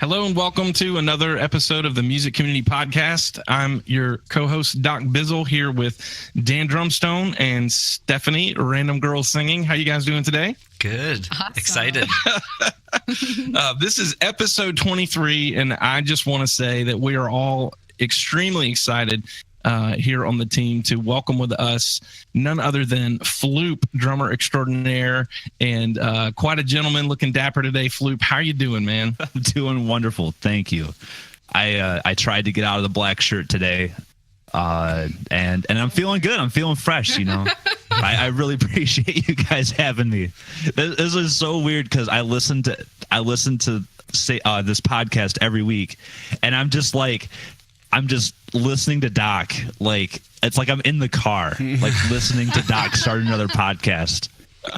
Hello and welcome to another episode of the Music Community Podcast. I'm your co-host, Doc Bizzle, here with Dan Drumstone and Stephanie, Random Girl Singing. How you guys doing today? Good. Awesome. Excited. This is episode 23, and I just want to say that we are all extremely excited here on the team to welcome with us none other than Flewp, drummer extraordinaire, and quite a gentleman, looking dapper today. Flewp, how are you doing, man? I'm doing wonderful. Thank you. I tried to get out of the black shirt today, and I'm feeling good. I'm feeling fresh, you know. I really appreciate you guys having me. This is so weird because I listen to this podcast every week, and I'm just listening to Doc. Like, it's like I'm in the car, like listening to Doc start another podcast.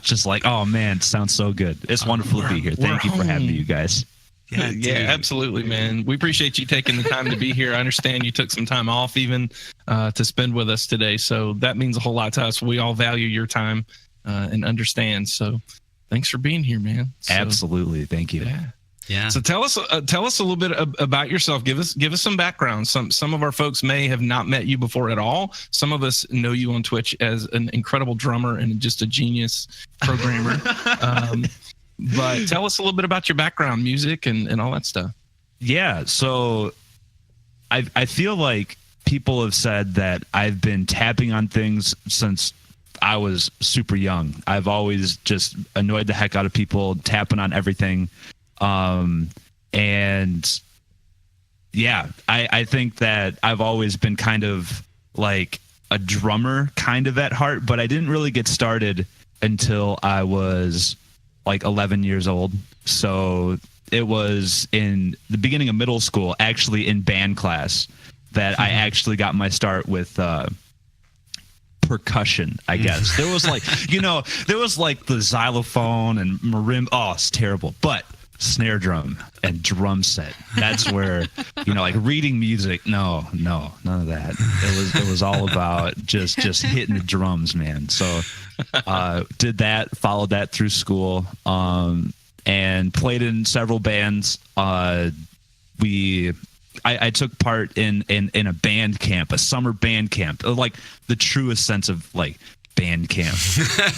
Just like, oh man, it sounds so good. It's wonderful to be here. Thank you for having me, you guys. Yeah, absolutely, man. We appreciate you taking the time to be here. I understand you took some time off even to spend with us today. So that means a whole lot to us. We all value your time and understand. So thanks for being here, man. So, absolutely. Thank you. Yeah. So tell us a little bit about yourself. Give us some background. Some of our folks may have not met you before at all. Some of us know you on Twitch as an incredible drummer and just a genius programmer. But tell us a little bit about your background, music and all that stuff. Yeah. So I feel like people have said that I've been tapping on things since I was super young. I've always just annoyed the heck out of people, tapping on everything. And yeah, I think that I've always been kind of like a drummer kind of at heart, but I didn't really get started until I was like 11 years old. So it was in the beginning of middle school, actually in band class, that I actually got my start with, percussion, I guess. There was like, there was like the xylophone and marimba. Oh, it's terrible. But snare drum and drum set, that's where, like reading music, no, none of that. It was all about just hitting the drums, man. So did that, followed that through school, and played in several bands. I took part in a band camp, a summer band camp, like the truest sense of like band camp,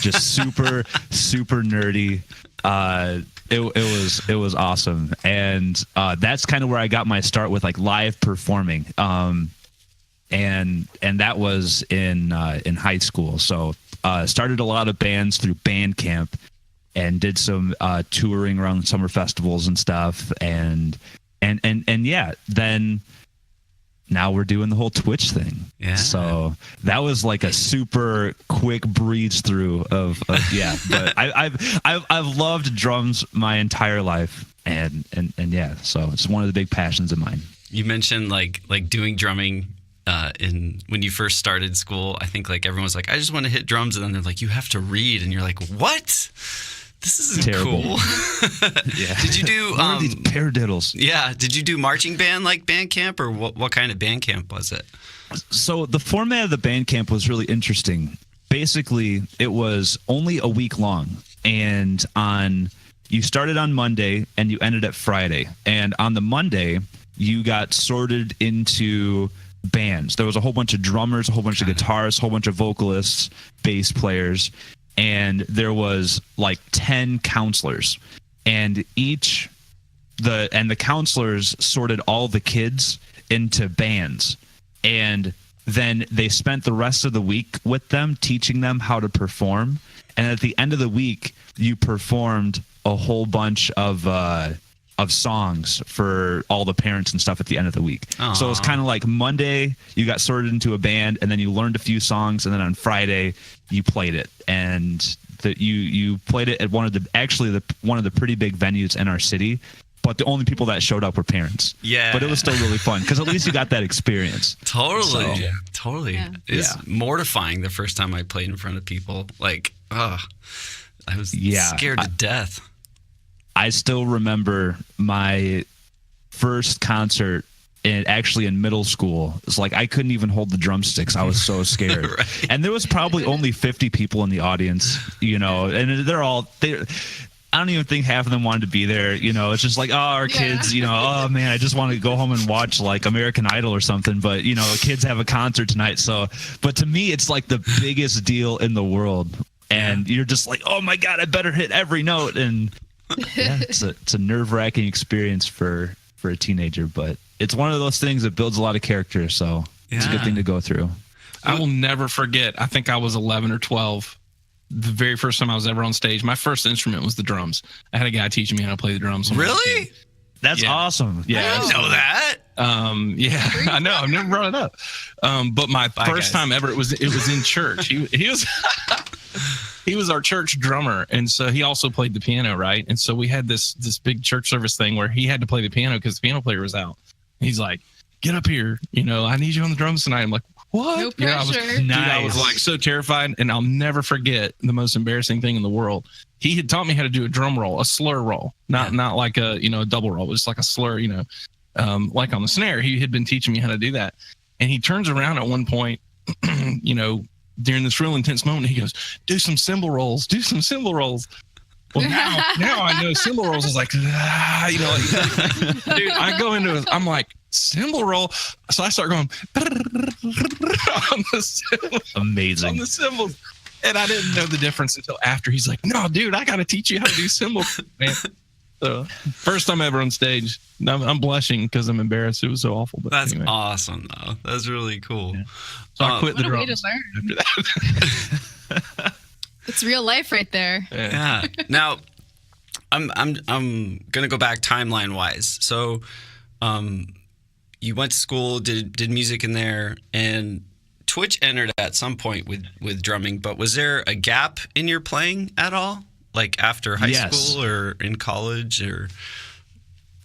just super nerdy. It was awesome, and that's kind of where I got my start with like live performing, and that was in high school. So started a lot of bands through band camp, and did some touring around summer festivals and stuff, and yeah, then now we're doing the whole Twitch thing. Yeah. So that was like a super quick breeze through of yeah. But I've loved drums my entire life, and yeah. So it's one of the big passions of mine. You mentioned like doing drumming when you first started school. I think like everyone's like, I just want to hit drums, and then they're like, you have to read, and you're like, what? This isn't terrible. Cool. Yeah. Did you do what are these paradiddles? Yeah. Did you do marching band like band camp, or what kind of band camp was it? So the format of the band camp was really interesting. Basically, it was only a week long, and you started on Monday and you ended at Friday. And on the Monday, you got sorted into bands. There was a whole bunch of drummers, a whole bunch of guitarists, a whole bunch of vocalists, bass players. And there was like 10 counselors, and the counselors sorted all the kids into bands, and then they spent the rest of the week with them, teaching them how to perform. And at the end of the week, you performed a whole bunch of songs for all the parents and stuff at the end of the week. Aww. So it was kind of like Monday, you got sorted into a band, and then you learned a few songs, and then on Friday you played it. And you played it at one of the pretty big venues in our city, but the only people that showed up were parents. Yeah. But it was still really fun because at least you got that experience. Totally. So, totally. Yeah. It's mortifying the first time I played in front of people. Like, I was scared to death. I still remember my first concert in middle school. It's like I couldn't even hold the drumsticks. I was so scared. Right. And there was probably only 50 people in the audience, and I don't even think half of them wanted to be there. It's just like, oh, our kids, oh man, I just want to go home and watch like American Idol or something. But, kids have a concert tonight. So, but to me, it's like the biggest deal in the world. And you're just like, oh my God, I better hit every note. And yeah, it's a nerve-wracking experience for a teenager, but it's one of those things that builds a lot of character. So it's a good thing to go through. I will never forget. I think I was 11 or 12. The very first time I was ever on stage, my first instrument was the drums. I had a guy teaching me how to play the drums. Really? That's awesome. Yeah. I didn't know that. Yeah, I know. I've never brought it up. But my first time ever, it was in church. He was he was our church drummer, and so he also played the piano, right? And so we had this big church service thing where he had to play the piano because the piano player was out. He's like, "Get up here, I need you on the drums tonight." I'm like, what? No pressure. I was like so terrified, and I'll never forget the most embarrassing thing in the world. He had taught me how to do a drum roll, a slur roll, not like a a double roll, but just like a slur, like on the snare. He had been teaching me how to do that, and he turns around at one point, during this real intense moment, he goes, "Do some cymbal rolls, do some cymbal rolls." Well, now I know cymbal rolls is like, dude, I go into it, I'm like, cymbal roll. So I start going on the cymbals. Amazing. On the cymbals. And I didn't know the difference until after. He's like, "No, dude, I got to teach you how to do cymbals, man." So first time ever on stage. I'm blushing because I'm embarrassed. It was so awful. But That's anyway. awesome, though. That's really cool. Yeah. So I quit the What a way to drums learn. after that. It's real life right there. Yeah. Now, I'm gonna go back timeline wise. So, you went to school, did music in there, and Twitch entered at some point with drumming. But was there a gap in your playing at all, like after high school or in college or?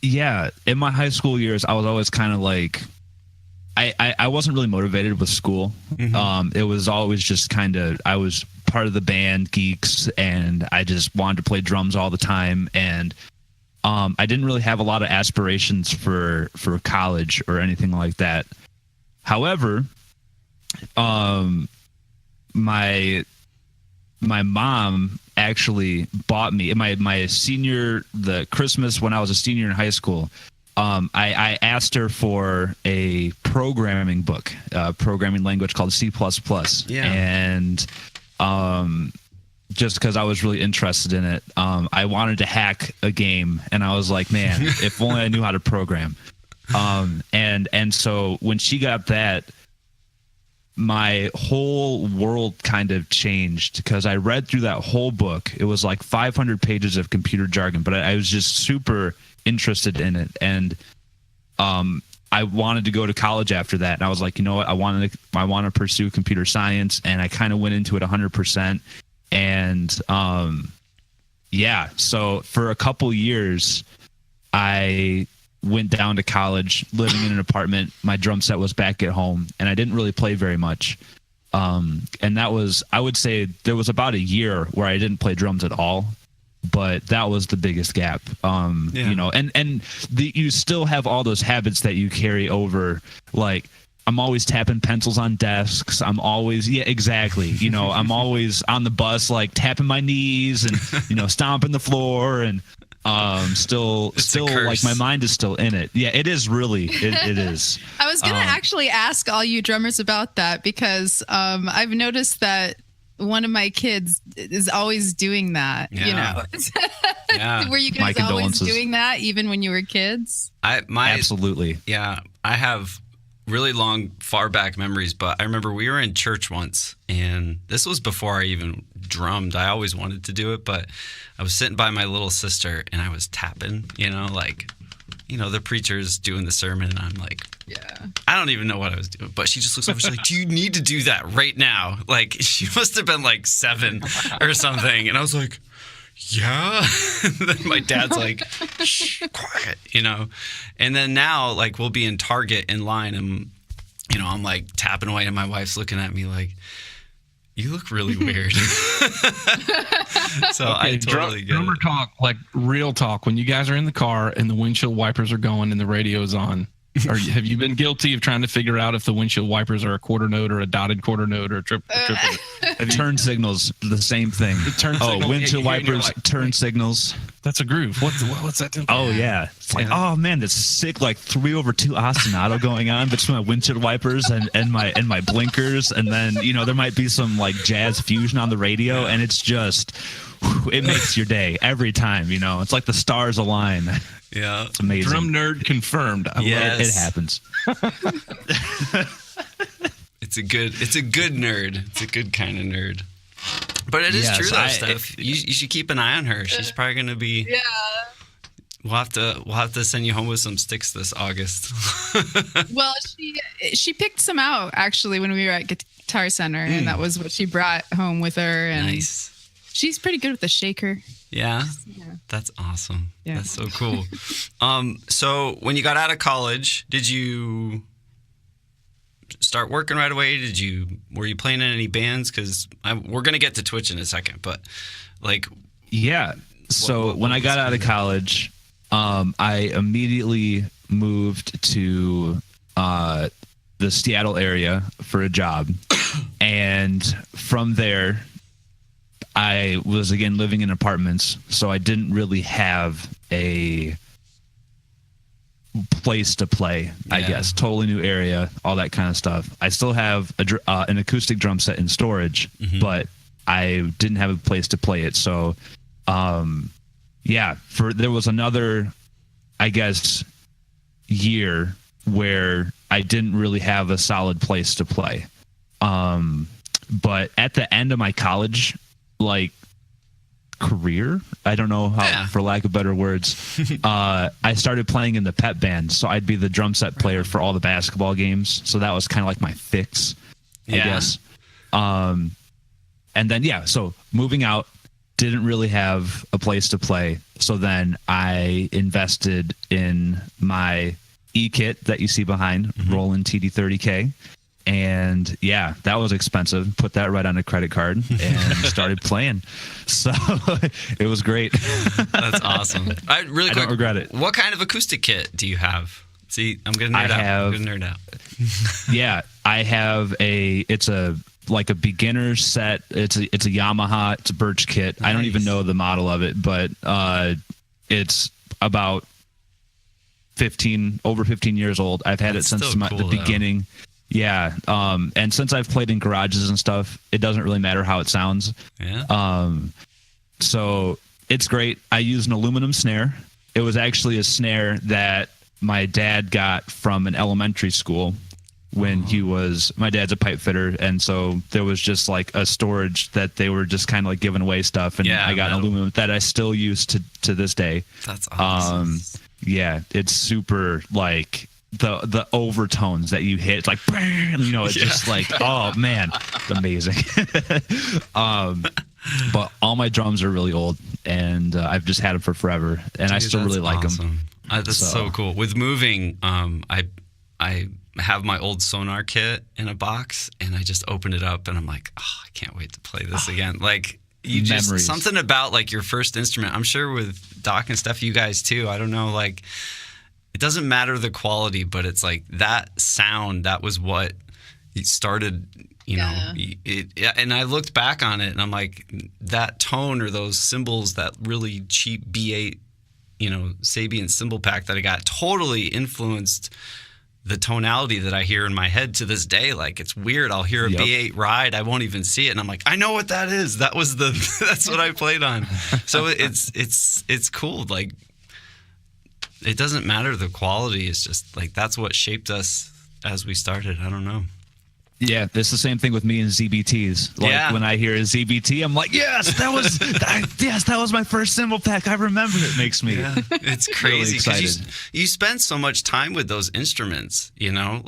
Yeah, in my high school years, I was always kind of like, I wasn't really motivated with school. Mm-hmm. It was always just kind of, I was part of the band Geeks, and I just wanted to play drums all the time. And I didn't really have a lot of aspirations for college or anything like that. However, my mom actually bought me the Christmas when I was a senior in high school. I asked her for a programming book, programming language called C++. Yeah. And just because I was really interested in it, I wanted to hack a game, and I was like, man, if only I knew how to program. And so when she got that, my whole world kind of changed, because I read through that whole book. It was like 500 pages of computer jargon, but I was just super interested in it. And I wanted to go to college after that. And I was like, you know what? I want to pursue computer science. And I kind of went into it 100%. And so for a couple years, I went down to college, living in an apartment. My drum set was back at home, and I didn't really play very much. And that was, I would say there was about a year where I didn't play drums at all, but that was the biggest gap. You still have all those habits that you carry over. Like, I'm always tapping pencils on desks. I'm always, exactly. I'm always on the bus, like tapping my knees and, stomping the floor, and still like my mind is still in it. Yeah, it is really, it is. I was going to actually ask all you drummers about that, because I've noticed that one of my kids is always doing that, Yeah. Were you guys always doing that even when you were kids? Absolutely. Yeah, I have really long, far back memories, but I remember we were in church once, and this was before I even drummed. I always wanted to do it, but I was sitting by my little sister, and I was tapping, the preacher's doing the sermon, and I'm like, I don't even know what I was doing, but she just looks over, she's like, "Do you need to do that right now?" Like, she must have been like 7 or something, and I was like, yeah. And then my dad's like, "Shh, quiet," And then now, like, we'll be in Target in line, and I'm like tapping away, and my wife's looking at me like, "You look really weird." So I totally get drummer it. talk, like real talk. When you guys are in the car and the windshield wipers are going and the radio is on, Or have you been guilty of trying to figure out if the windshield wipers are a quarter note or a dotted quarter note or a triple? Turn signals, the same thing. Windshield wipers, turn signals. That's a groove. What's that doing? Oh yeah, it's like oh man, this sick like 3/2 ostinato going on between my windshield wipers and my blinkers, and then there might be some like jazz fusion on the radio, and it's just it makes your day every time. It's like the stars align. Yeah, it's amazing. Drum nerd confirmed. Yes. It happens. It's a good nerd. It's a good kind of nerd. But it is true though, Steph. You should keep an eye on her. She's probably going to be. Yeah. We'll have to send you home with some sticks this August. Well, she picked some out actually when we were at Guitar Center, and that was what she brought home with her. And nice. She's pretty good with the shaker. Yeah. That's awesome. Yeah. That's so cool. So when you got out of college, did you start working right away? Were you playing in any bands? Because we're gonna get to Twitch in a second, but like, yeah. So when I got out of college, I immediately moved to the Seattle area for a job, and from there, I was again living in apartments, so I didn't really have a place to play, I guess. Totally new area, all that kind of stuff. I still have an acoustic drum set in storage, but I didn't have a place to play it. So, there was another, I guess, year where I didn't really have a solid place to play. But at the end of my college, career, I don't know how, for lack of better words, I started playing in the pep band, so I'd be the drum set player for all the basketball games. So that was kind of like my fix, I guess. And then so moving out, didn't really have a place to play, so then I invested in my e-kit that you see behind, Roland TD30K. And that was expensive. Put that right on a credit card and started playing. So it was great. That's awesome. Really quick, I don't regret it. What kind of acoustic kit do you have? See, I'm gonna nerd out. Yeah, I have it's a beginner set. It's a Yamaha. It's a Birch kit. Nice. I don't even know the model of it, but it's about over 15 years old. I've had it since the beginning. Yeah. And since I've played in garages and stuff, it doesn't really matter how it sounds. Yeah. So it's great. I use an aluminum snare. It was actually a snare that my dad got from an elementary school when my dad's a pipe fitter. And so there was just like a storage that they were just kind of like giving away stuff. And I got an aluminum that I still use to this day. That's awesome. It's super like, the overtones that you hit, it's like it's just like, oh man, it's amazing. But all my drums are really old, and I've just had them for forever, and I still really like them. That's so cool. With moving, I have my old Sonar kit in a box, and I just opened it up, and I'm like, oh, I can't wait to play this again. Like, just something about like your first instrument. I'm sure with Doc and Steph, you guys too. I don't know, like, it doesn't matter the quality, but it's like that sound, that was what started, and I looked back on it and I'm like, that tone or those cymbals, that really cheap B8, Sabian cymbal pack that I got totally influenced the tonality that I hear in my head to this day. Like, it's weird. I'll hear a B8 ride. I won't even see it. And I'm like, I know what that is. That's what I played on. So it's cool. Like, it doesn't matter the quality. It's just like, that's what shaped us as we started. I don't know. Yeah, it's the same thing with me and ZBTs. Like when I hear a ZBT, I'm like, yes, that was my first cymbal pack. I remember it. Makes me. Yeah, it's crazy because really you spend so much time with those instruments. There's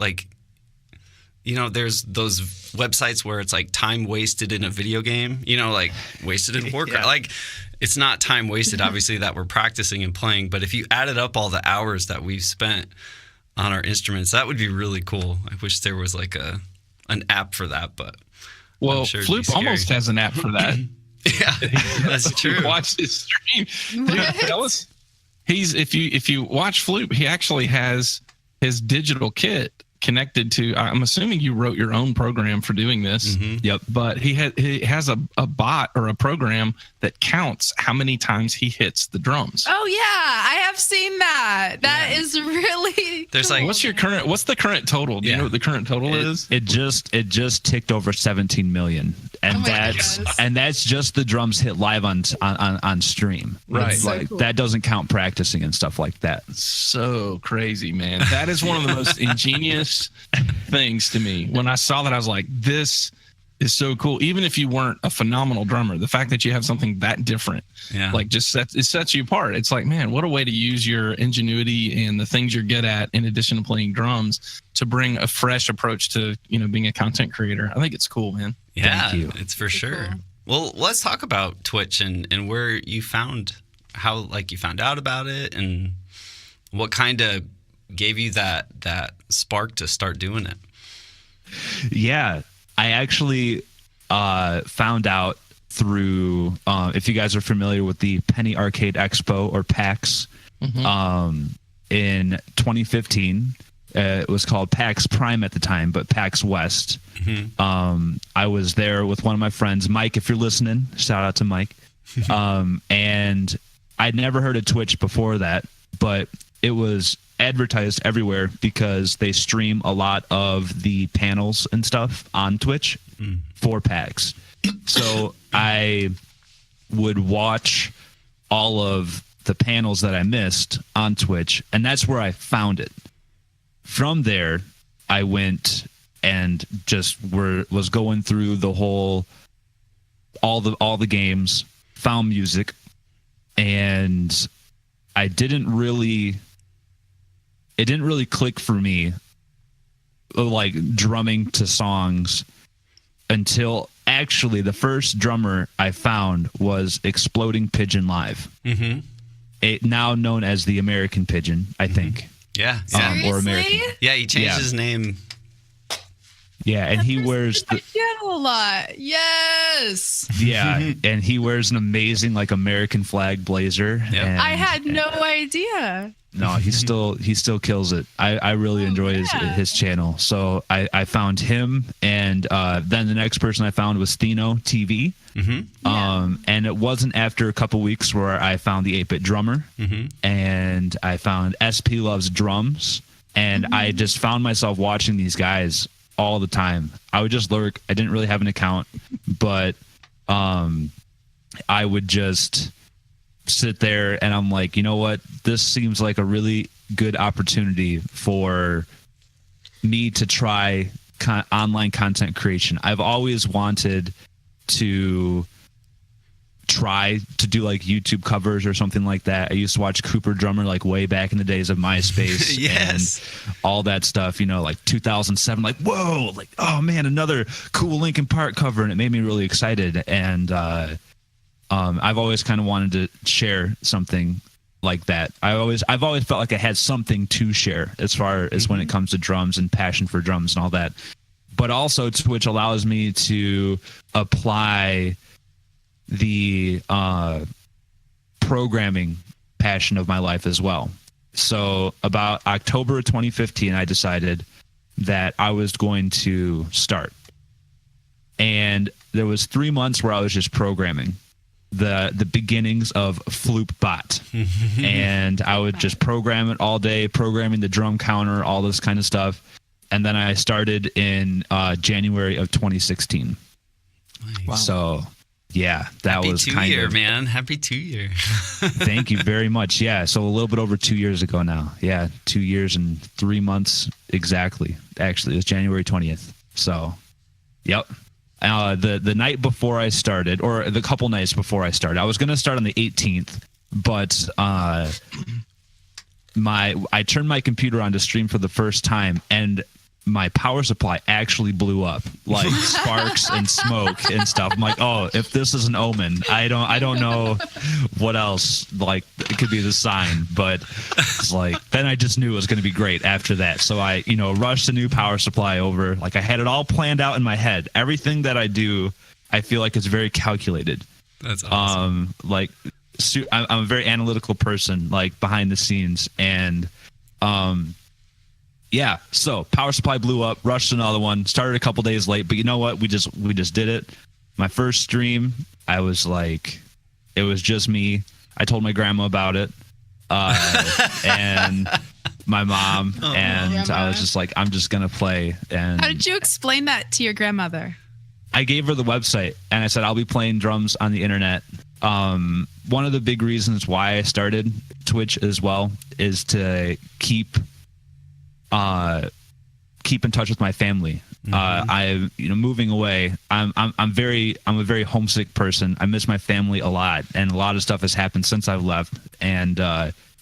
those websites where it's like time wasted in a video game. Like wasted in Warcraft. Like, it's not time wasted, obviously, that we're practicing and playing. But if you added up all the hours that we've spent on our instruments, that would be really cool. I wish there was like an app for that, but sure Flewp almost has an app for that. Yeah, that's true. Watch his stream. If you watch Flewp, he actually has his digital kit connected to, I'm assuming you wrote your own program for doing this. Yep. But he has a bot or a program that counts how many times he hits the drums. Oh yeah, I have seen that. That is really There's cool. like- What's the current total? Do you know what the current total is? It just ticked over 17 million, and Oh my that's goodness. and that's just the drums hit live on stream. Right. That's so Like cool. that doesn't count practicing and stuff like that. So crazy, man. That is one of the most ingenious things to me. When I saw that, I was like, this is so cool. Even if you weren't a phenomenal drummer, the fact that you have something that different, like just sets you apart. It's like, man, what a way to use your ingenuity and the things you're good at in addition to playing drums to bring a fresh approach to, being a content creator. I think it's cool, man. Yeah, Thank you. it's for sure. cool. Well, let's talk about Twitch and where you found, how you found out about it and what kind of gave you that spark to start doing it. Yeah, I actually found out through, if you guys are familiar with the Penny Arcade Expo or PAX, in 2015. It was called PAX Prime at the time, but PAX West. I was there with one of my friends, Mike, if you're listening, shout out to Mike. And I'd never heard of Twitch before that, but it was advertised everywhere because they stream a lot of the panels and stuff on Twitch for PAX. So I would watch all of the panels that I missed on Twitch, and that's where I found it. From there, I went and just was going through the whole all the games, found music, and it didn't really click for me, like drumming to songs, until actually the first drummer I found was Exploding Pigeon Live. It now known as the American Pigeon, I think. Yeah. Or American. Seriously? Yeah, he changed his name. Yeah, and he wears I channel a lot. Yes. and he wears an amazing American flag blazer. Yep. And, I had no idea. No, he still kills it. I really enjoy his channel. So I found him, and then the next person I found was Thino TV. And it wasn't after a couple weeks where I found the 8-Bit Drummer, and I found SP Loves Drums, and I just found myself watching these guys all the time. I would just lurk. I didn't really have an account, but I would just sit there and I'm like, you know what? This seems like a really good opportunity for me to try online content creation. I've always wanted to try to do YouTube covers or something like that. I used to watch Cooper Drummer way back in the days of MySpace Yes. and all that stuff, 2007, whoa, oh man, another cool Linkin Park cover. And it made me really excited. And I've always kind of wanted to share something like that. I've always felt like I had something to share as far as when it comes to drums and passion for drums and all that. But also Twitch allows me to apply the programming passion of my life as well. So about October of 2015, I decided that I was going to start. And there was 3 months where I was just programming the beginnings of Flewp bot. And I would just program it all day, programming the drum counter, all this kind of stuff. And then I started in January of 2016. Wow. So yeah, that Happy was 2 kind year, of, man. Happy 2 year. Thank you very much. Yeah. So a little bit over 2 years ago now. Yeah. 2 years and 3 months. Exactly. Actually, it was January 20th. So, yep. The night before I started, or the couple nights before I started, I was going to start on the 18th, but I turned my computer on to stream for the first time, and my power supply actually blew up, sparks and smoke and stuff. I'm like, oh, if this is an omen, I don't know what else. It could be the sign, but it's then I just knew it was going to be great after that. So I, rushed a new power supply over. I had it all planned out in my head. Everything that I do, I feel like it's very calculated. That's awesome. I'm a very analytical person, behind the scenes, and yeah, so power supply blew up, rushed another one, started a couple days late, but you know what? We just did it. My first stream, I was like, it was just me. I told my grandma about it, and my mom, and grandma. I was just like, I'm just gonna play. And How did you explain that to your grandmother? I gave her the website, and I said I'll be playing drums on the internet. One of the big reasons why I started Twitch as well is to keep in touch with my family. I, moving away, I'm a very homesick person. I miss my family a lot, and a lot of stuff has happened since I've left. And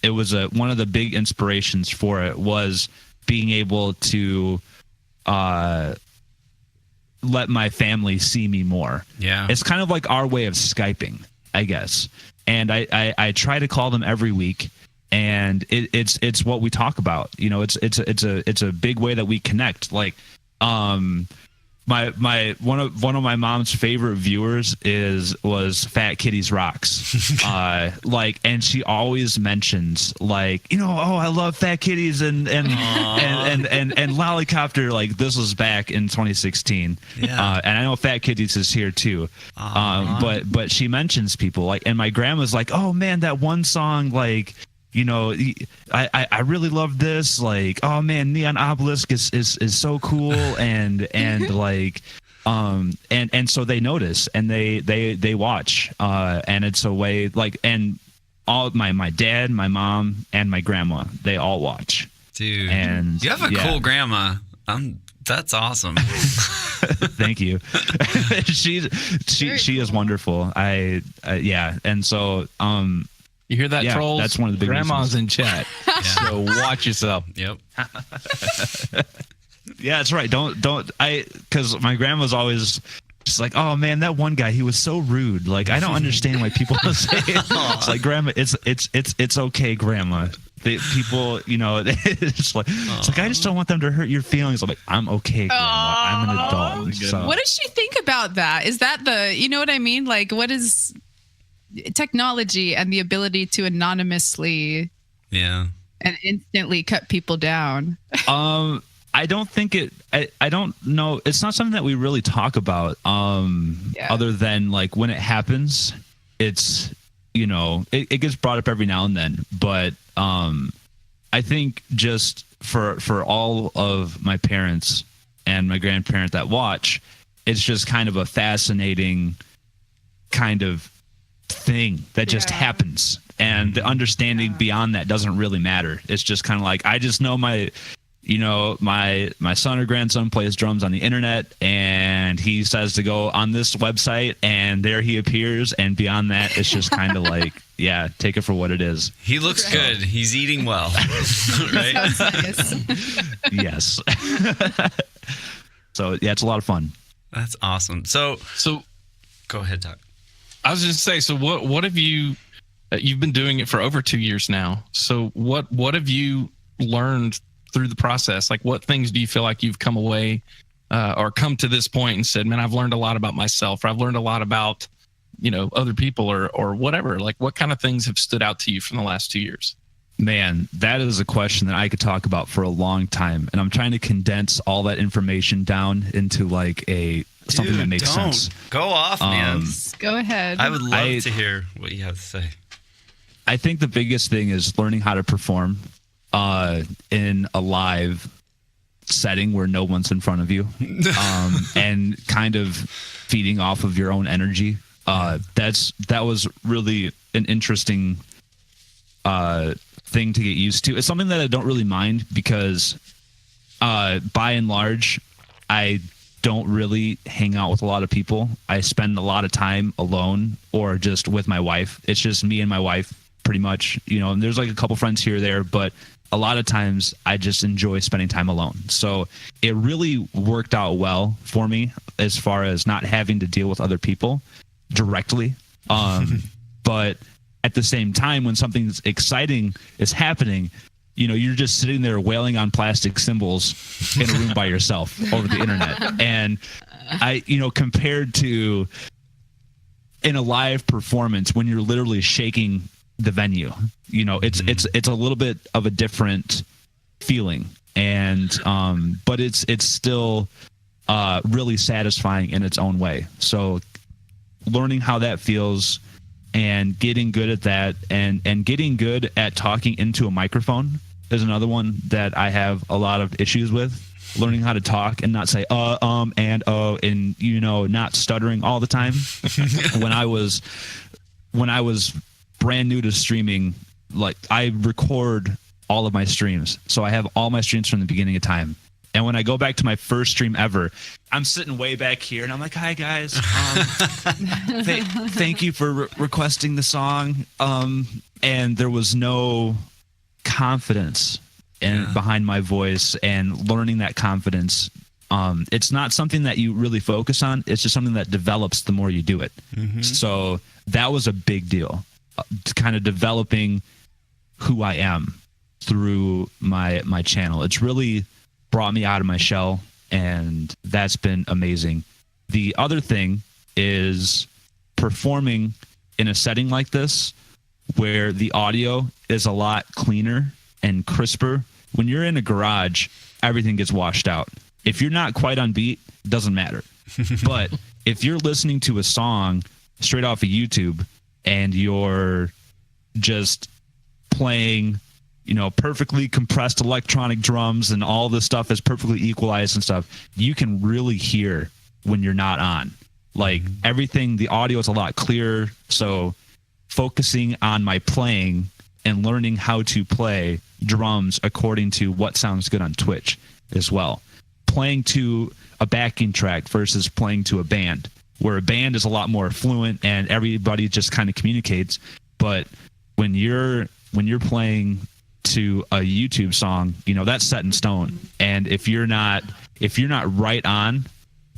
it was one of the big inspirations for it was being able to let my family see me more. Yeah, it's kind of like our way of Skyping, I guess. And I try to call them every week. And it's what we talk about. It's a big way that we connect. Like, my one of my mom's favorite viewers was Fat Kitty's Rocks. And she always mentions I love Fat Kitties and Lollicopter. Like, this was back in 2016. Yeah. And I know Fat Kitties is here too. But she mentions people and my grandma's like, oh man, that one song, I really love this. Like, oh man, Neon Obelisk is so cool, and so they notice and they watch, and it's a way and all my dad, my mom, and my grandma, they all watch. Dude, and you have a cool grandma. That's awesome. Thank you. she is wonderful. And so You hear that, trolls? That's one of the big Grandma's reasons. in chat, so watch yourself. Yep. Yeah, that's right. Because my grandma's always just like, oh man, that one guy, he was so rude. Like, I don't understand why people say it. It's like, grandma, it's okay, grandma. People, it's like I just don't want them to hurt your feelings. I'm like, I'm okay, grandma. I'm an adult. So. What does she think about that? Is that you know what I mean? Like, what is technology and the ability to anonymously and instantly cut people down? I don't think I don't know. It's not something that we really talk about other than when it happens, it's it gets brought up every now and then, but I think just for all of my parents and my grandparent that watch, it's just kind of a fascinating kind of thing that just happens, and the understanding beyond that doesn't really matter. It's just kind of like, I just know my son or grandson plays drums on the internet, and he says to go on this website, and there he appears, and beyond that, it's just kind of like, yeah, take it for what it is. He looks good. He's eating well. Right? Nice. Yes. So yeah, it's a lot of fun. That's awesome. So go ahead, Doc. I was just say, so what have you've been doing it for over 2 years now. So what have you learned through the process? Like, what things do you feel like you've come away or come to this point and said, man, I've learned a lot about myself, or I've learned a lot about, other people or whatever? Like, what kind of things have stood out to you from the last 2 years? Man, that is a question that I could talk about for a long time. And I'm trying to condense all that information down into something that makes sense. Go off, man. Go ahead. I would love to hear what you have to say. I think the biggest thing is learning how to perform in a live setting where no one's in front of you, and kind of feeding off of your own energy. That was really an interesting thing to get used to. It's something that I don't really mind because by and large, I don't really hang out with a lot of people. I spend a lot of time alone or just with my wife. It's just me and my wife pretty much, and there's a couple friends here or there, but a lot of times I just enjoy spending time alone. So it really worked out well for me as far as not having to deal with other people directly. But at the same time, when something exciting is happening, you're just sitting there wailing on plastic cymbals in a room by yourself over the internet. And compared to in a live performance, when you're literally shaking the venue, it's a little bit of a different feeling. and but it's still really satisfying in its own way. So learning how that feels and getting good at that, and getting good at talking into a microphone is another one that I have a lot of issues with. Learning how to talk and not say and not stuttering all the time. when I was brand new to streaming, like, I record all of my streams, so I have all my streams from the beginning of time. And when I go back to my first stream ever, I'm sitting way back here, and I'm like, "Hi guys, thank you for requesting the song." And there was no confidence behind my voice, and learning that confidence. It's not something that you really focus on. It's just something that develops the more you do it. Mm-hmm. So that was a big deal, kind of developing who I am through my channel. It's really brought me out of my shell, and that's been amazing. The other thing is performing in a setting like this where the audio is a lot cleaner and crisper. When you're in a garage, everything gets washed out. If you're not quite on beat, it doesn't matter. But if you're listening to a song straight off of YouTube and you're just playing, perfectly compressed electronic drums, and all this stuff is perfectly equalized and stuff, you can really hear when you're not on. Like, everything, the audio is a lot clearer. So focusing on my playing and learning how to play drums according to what sounds good on Twitch as well. Playing to a backing track versus playing to a band, where a band is a lot more fluent and everybody just kind of communicates. But when you're playing to a YouTube song, that's set in stone. And if you're not right on,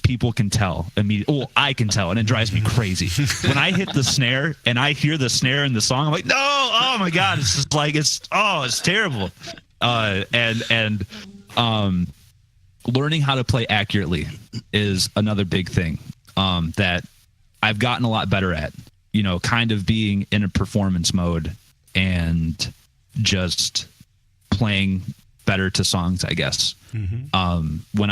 people can tell immediately. Well, I can tell, and it drives me crazy. When I hit the snare and I hear the snare in the song, I'm like, no, oh my God, it's just like, it's terrible. And learning how to play accurately is another big thing that I've gotten a lot better at, kind of being in a performance mode and just playing better to songs, I guess. Mm-hmm. When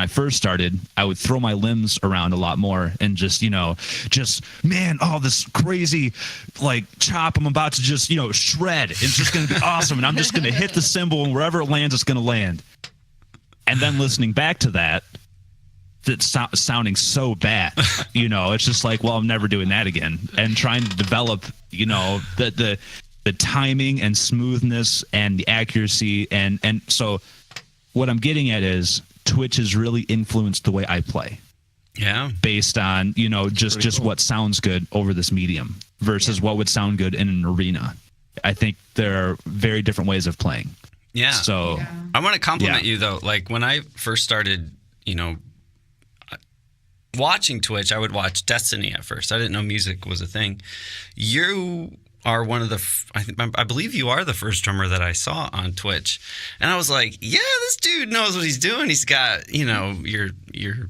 I first started, I would throw my limbs around a lot more and just this crazy like chop I'm about to just, shred. It's just going to be awesome. And I'm just going to hit the cymbal, and wherever it lands, it's going to land. And then listening back to that, that's sounding so bad, it's just like, well, I'm never doing that again. And trying to develop, the timing and smoothness and the accuracy. And so what I'm getting at is Twitch has really influenced the way I play. Yeah. Based on, just what sounds good over this medium versus what would sound good in an arena. I think there are very different ways of playing. Yeah. So I want to compliment you though. Like, when I first started, watching Twitch, I would watch Destiny at first. I didn't know music was a thing. You are one of the, I believe you are the first drummer that I saw on Twitch. And I was like, yeah, this dude knows what he's doing. He's got, your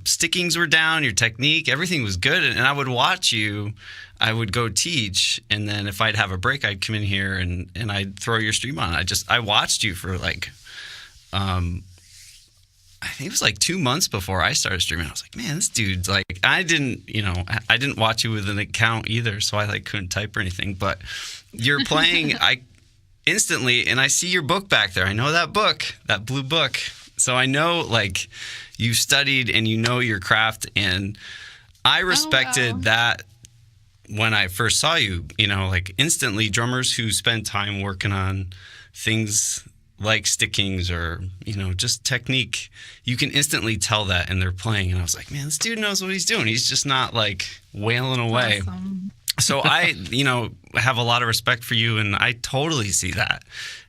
stickings were down, your technique, everything was good. And I would watch you. I would go teach, and then if I'd have a break, I'd come in here and I'd throw your stream on. I watched you for like, I think it was like 2 months before I started streaming. I was like, man, this dude's like, I didn't watch you with an account either, so I like couldn't type or anything. But you're playing, I instantly, and I see your book back there. I know that book, that blue book. So I know like you studied and your craft, and I respected that when I first saw you. Like instantly, drummers who spend time working on things like stickings or, just technique, you can instantly tell that in their playing. And I was like, man, this dude knows what he's doing. He's just not like wailing away. Awesome. So I, have a lot of respect for you, and I totally see that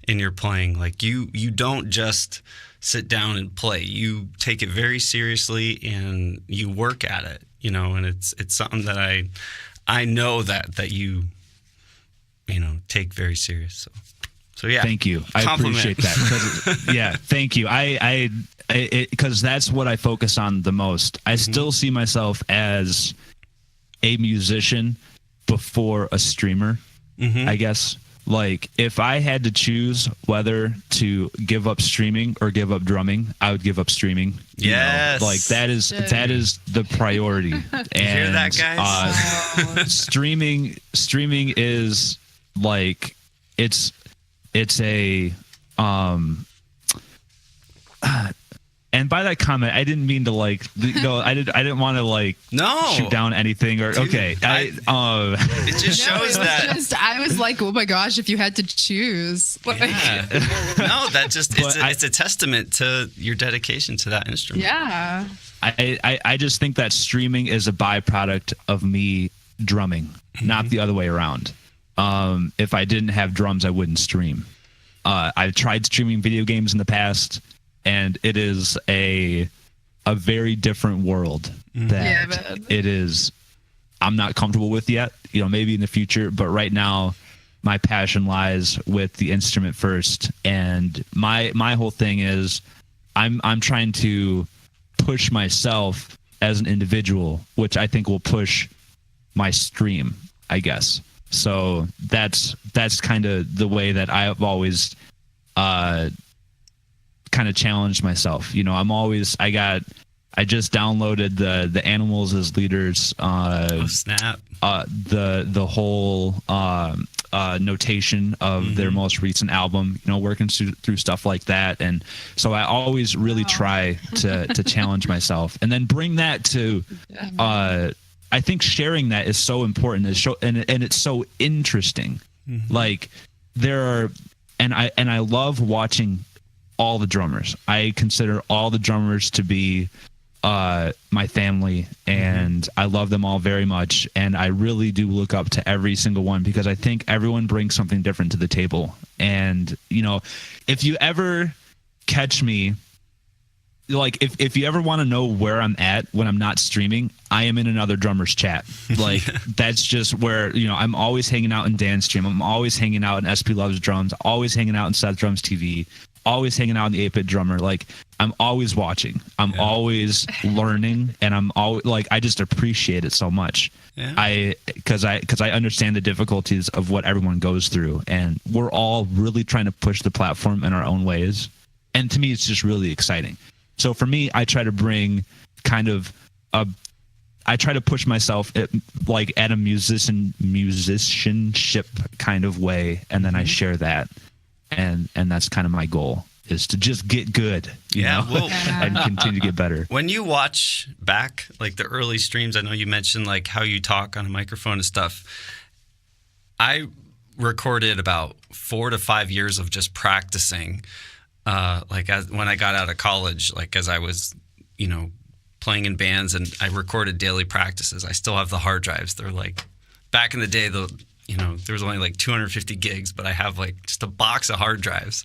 in your playing. Like you don't just sit down and play. You take it very seriously and you work at it, and it's something that I know that you take very serious. So yeah, thank you. I appreciate that. Yeah, thank you. Because that's what I focus on the most. I still see myself as a musician before a streamer, I guess. like if I had to choose whether to give up streaming or give up drumming, I would give up streaming. Yes. Like that is the priority. And hear that, guys? Streaming is like it's a and by that comment, I didn't mean to like no, I didn't want to like shoot down anything or Dude, okay. It just shows that I was like, oh my gosh, if you had to choose. Yeah. No, that just it's a testament to your dedication to that instrument. Yeah. I just think that streaming is a byproduct of me drumming, not the other way around. If I didn't have drums, I wouldn't stream. I've tried streaming video games in the past, and it is a very different world that it is. I'm not comfortable with yet. Maybe in the future, but right now, my passion lies with the instrument first, and my whole thing is, I'm trying to push myself as an individual, which I think will push my stream, I guess. So that's kind of the way that I have always kind of challenged myself. I just downloaded the Animals as Leaders snap. The whole notation of their most recent album, working through stuff like that. And so I always really try to challenge myself and then bring that to I think sharing that is so important and it's so interesting. Like I love watching all the drummers. I consider all the drummers to be my family, and I love them all very much. And I really do look up to every single one because I think everyone brings something different to the table. And, if you ever catch me, like if you ever want to know where I'm at when I'm not streaming, I am in another drummer's chat. Like that's just where, I'm always hanging out in Dan's stream. I'm always hanging out in SP Loves Drums, always hanging out in Seth Drums TV, always hanging out in the 8-Bit Drummer. Like I'm always watching, I'm always learning, and I'm always like, I just appreciate it so much. Because I understand the difficulties of what everyone goes through, and we're all really trying to push the platform in our own ways. And to me, it's just really exciting. So for me, I try to bring I try to push myself at a musicianship kind of way, and then I share that, and that's kind of my goal, is to just get good, and continue to get better. When you watch back like the early streams, I know you mentioned like how you talk on a microphone and stuff. I recorded about 4 to 5 years of just practicing. When I got out of college, like as I was, playing in bands, and I recorded daily practices. I still have the hard drives. They're like, back in the day, there was only like 250 gigs, but I have like just a box of hard drives.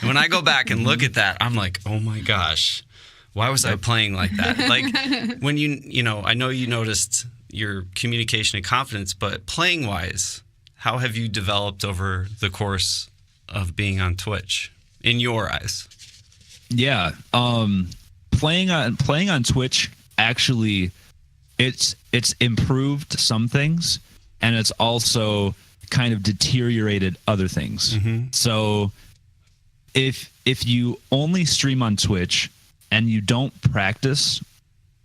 And when I go back and look at that, I'm like, oh my gosh, why was I playing like that? Like when I know you noticed your communication and confidence, but playing wise, how have you developed over the course of being on Twitch? In your eyes? Yeah. Playing on Twitch, actually, it's improved some things, and it's also kind of deteriorated other things. So if you only stream on Twitch and you don't practice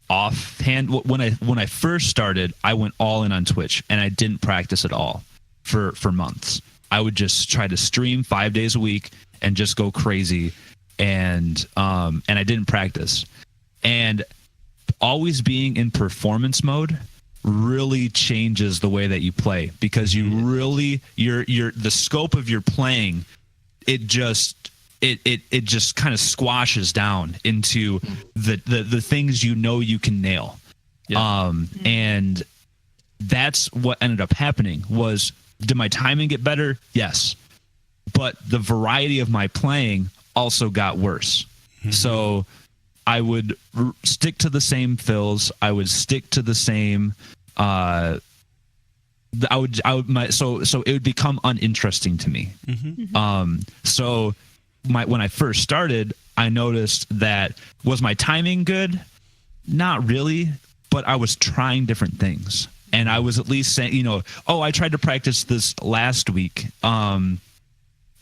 offhand, when I first started, I went all in on Twitch and I didn't practice at all for months. I would just try to stream 5 days a week and just go crazy, and I didn't practice. And always being in performance mode really changes the way that you play, because you really the scope of your playing, it just kind of squashes down into the things you can nail. And that's what ended up happening. Was, did my timing get better? Yes. But the variety of my playing also got worse. So I would stick to the same fills. I would stick to the same. So it would become uninteresting to me. So when I first started, I noticed that, was my timing good? Not really, but I was trying different things. And I was at least saying, I tried to practice this last week. And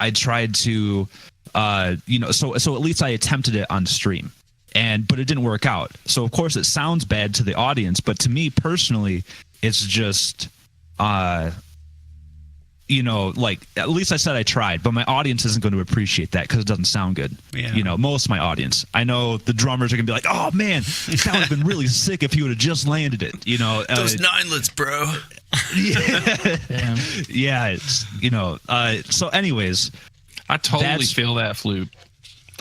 I tried to, so at least I attempted it on stream, but it didn't work out. So of course it sounds bad to the audience, but to me personally, it's just, like at least I said I tried, but my audience isn't going to appreciate that because it doesn't sound good. Yeah. Most of my audience, I know the drummers are going to be like, oh man, that would have been really sick if he would have just landed it. Those ninelets, bro. Yeah. It's, so anyways, I totally feel that, Flewp.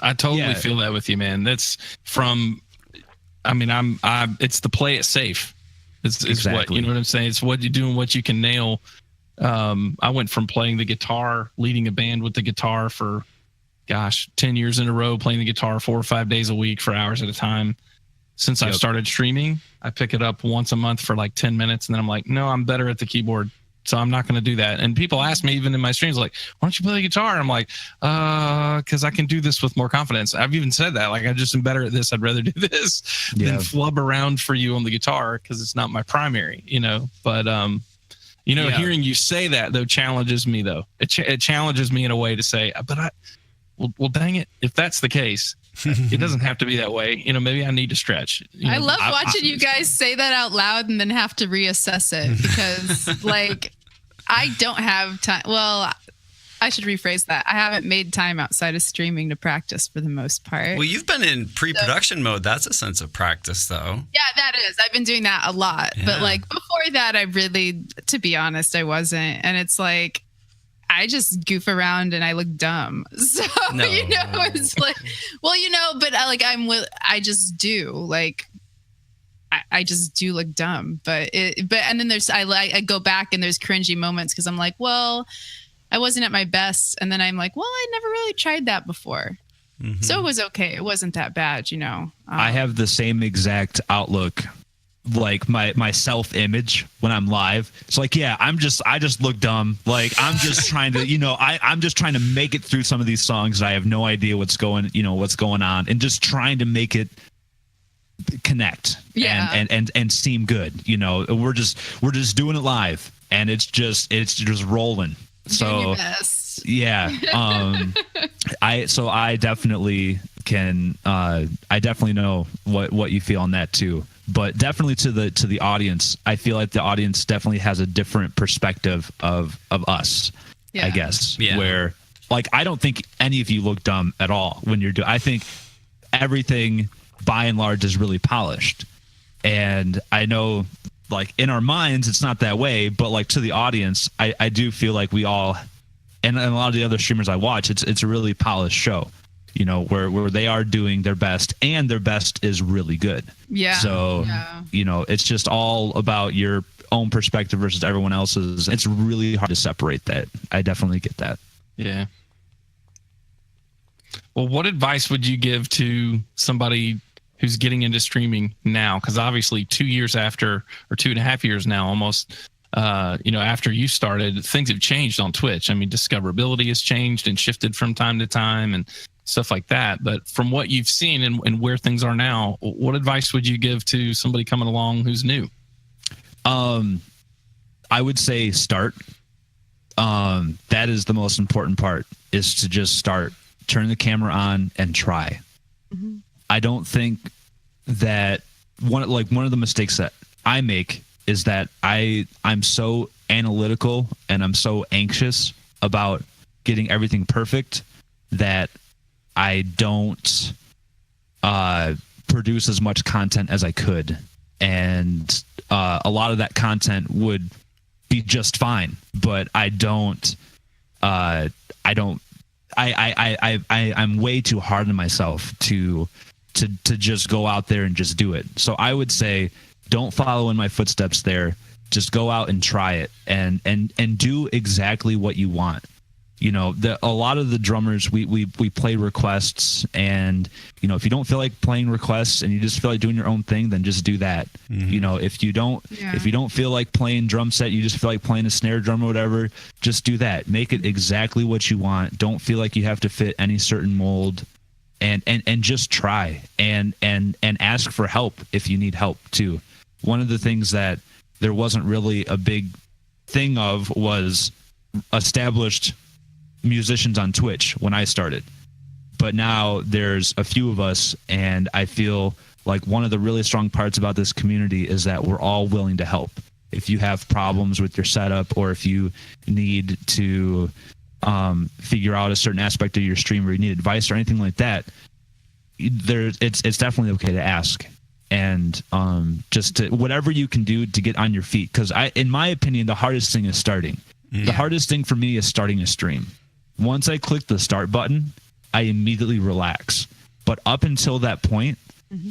I totally feel that with you, man. That's it's the play it safe. It's exactly what, you know what I'm saying? It's what you do and what you can nail. I went from playing the guitar, leading a band with the guitar for 10 years in a row, playing the guitar 4 or 5 days a week for hours at a time. Since I started streaming, I pick it up once a month for like 10 minutes. And then I'm like, no, I'm better at the keyboard, so I'm not going to do that. And people ask me even in my streams, like, why don't you play the guitar? I'm like, because I can do this with more confidence. I've even said that, like, I just am better at this. I'd rather do this than flub around for you on the guitar because it's not my primary, But, hearing you say that, though, challenges me, though. It challenges me in a way to say, well, dang it. If that's the case, it doesn't have to be that way. Maybe I need to stretch. I love watching you guys say that out loud and then have to reassess it because, like, I don't have time. Well, I should rephrase that. I haven't made time outside of streaming to practice for the most part. Well, you've been in pre-production mode. That's a sense of practice, though. Yeah, that is. I've been doing that a lot. Yeah. But, like, before that, I really, to be honest, I wasn't. And it's like, I just goof around and I look dumb. So, it's like, well, but I just do. Like, I just do look dumb. And then I go back and there's cringy moments because I'm like, well, I wasn't at my best. And then I'm like, well, I never really tried that before. Mm-hmm. So it was okay. It wasn't that bad, I have the same exact outlook, like my self-image when I'm live. It's like, I just look dumb. Like, I'm just trying to, I'm just trying to make it through some of these songs. I have no idea what's going on, and just trying to make it connect and seem good. We're just doing it live, and it's just rolling. So I definitely can. I definitely know what you feel on that too. But definitely to the audience, I feel like the audience definitely has a different perspective of us. I guess where, like, I don't think any of you look dumb at all when you're doing. I think everything by and large is really polished, and I know, like, in our minds it's not that way, but like to the audience, I do feel like we all, and a lot of the other streamers I watch, it's a really polished show, where they are doing their best, and their best is really good. So it's just all about your own perspective versus everyone else's. It's really hard to separate that. I definitely get that. Yeah. Well, what advice would you give to somebody who's getting into streaming now? Because obviously 2 years after, or 2.5 years now almost, after you started, things have changed on Twitch. I mean, discoverability has changed and shifted from time to time and stuff like that. But from what you've seen and where things are now, what advice would you give to somebody coming along who's new? I would say start. That is the most important part, is to just start. Turn the camera on and try. Mm-hmm. I don't think that one of the mistakes that I make is that I'm so analytical and I'm so anxious about getting everything perfect that I don't produce as much content as I could. And a lot of that content would be just fine, but I'm way too hard on myself to just go out there and just do it. So I would say, don't follow in my footsteps there. Just go out and try it and do exactly what you want. A lot of the drummers, we play requests, and if you don't feel like playing requests and you just feel like doing your own thing, then just do that. Mm-hmm. If you don't feel like playing drum set, you just feel like playing a snare drum or whatever, just do that. Make it exactly what you want. Don't feel like you have to fit any certain mold, and just try and ask for help if you need help too. One of the things that there wasn't really a big thing of was established musicians on Twitch when I started. But now there's a few of us, and I feel like one of the really strong parts about this community is that we're all willing to help. If you have problems with your setup, or if you need to figure out a certain aspect of your stream, or you need advice or anything like that, it's definitely okay to ask. And just to, whatever you can do to get on your feet. Because in my opinion, the hardest thing is starting. Yeah. The hardest thing for me is starting a stream. Once I click the start button, I immediately relax. But up until that point,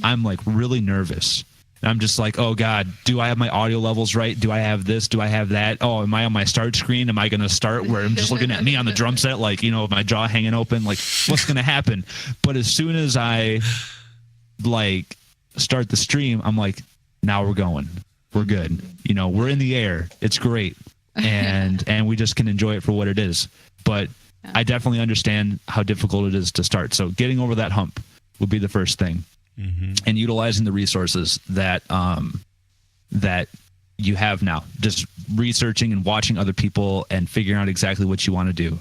I'm like really nervous. And I'm just like, oh God, do I have my audio levels right? Do I have this? Do I have that? Oh, am I on my start screen? Am I going to start where I'm just looking at me on the drum set? Like, my jaw hanging open, like what's going to happen? But as soon as I like start the stream, I'm like, now we're going, we're good. We're in the air. It's great. And we just can enjoy it for what it is. But I definitely understand how difficult it is to start. So getting over that hump would be the first thing. And utilizing the resources that that you have now, just researching and watching other people and figuring out exactly what you want to do.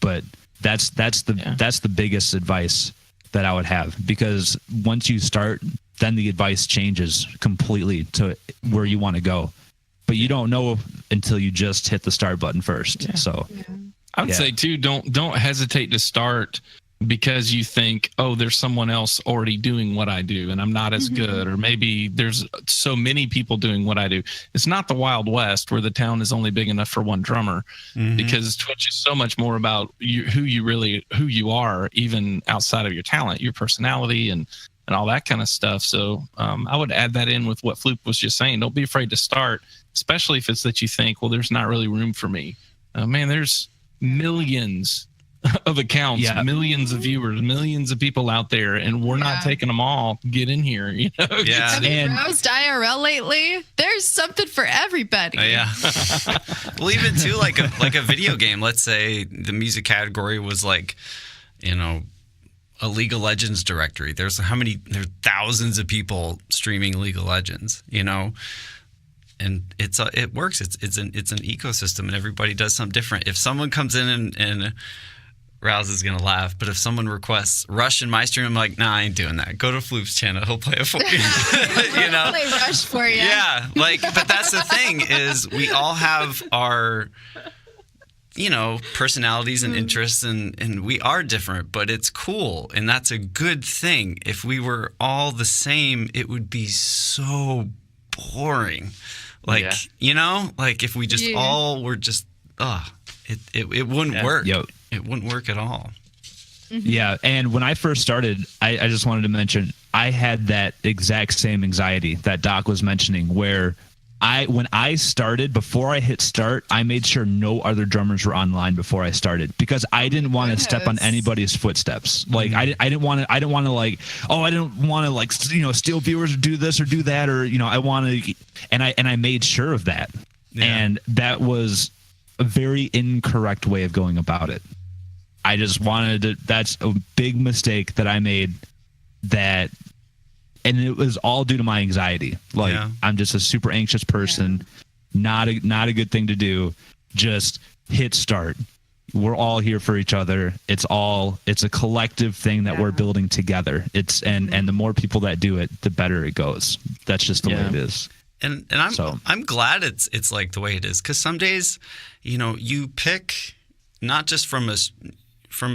But that's the biggest advice that I would have, because once you start, then the advice changes completely to where you want to go. But you don't know until you just hit the start button first. Yeah. So I would say too, don't hesitate to start because you think, oh, there's someone else already doing what I do and I'm not as good, or maybe there's so many people doing what I do. It's not the Wild West where the town is only big enough for one drummer, because Twitch is so much more about who you are, even outside of your talent, your personality and all that kind of stuff. So I would add that in with what Flewp was just saying. Don't be afraid to start, especially if it's that you think, well, there's not really room for me. Man, there's millions of accounts, millions of viewers, millions of people out there, and we're not taking them all. Get in here, Yeah. Have you browsed IRL lately? There's something for everybody. Yeah. Well, even too, like a video game. Let's say the music category was like, a League of Legends directory. There's thousands of people streaming League of Legends, and it works. It's an ecosystem, and everybody does something different. If someone comes in and Rouse is gonna laugh, but if someone requests Rush in my stream, I'm like, nah, I ain't doing that. Go to Floop's channel, he'll play it for you. He'll play Rush for you. Yeah, but that's the thing is we all have our personalities and interests, and we are different, but it's cool, and that's a good thing. If we were all the same, it would be so boring. If we just all were just it wouldn't work. It wouldn't work at all. Yeah, and when I first started, I just wanted to mention I had that exact same anxiety that Doc was mentioning, where when I started, before I hit start, I made sure no other drummers were online before I started, because I didn't want to step on anybody's footsteps. Like I didn't want to steal viewers or do this or do that, or I want to, and I made sure of that. Yeah. And that was a very incorrect way of going about it. I just wanted to, that's a big mistake that I made, and it was all due to my anxiety. I'm just a super anxious person. Not a good thing to do. Just hit start. We're all here for each other. It's a collective thing that we're building together. And the more people that do it, the better it goes. That's just the way it is. And I'm glad it's like the way it is, because some days, you pick not just from a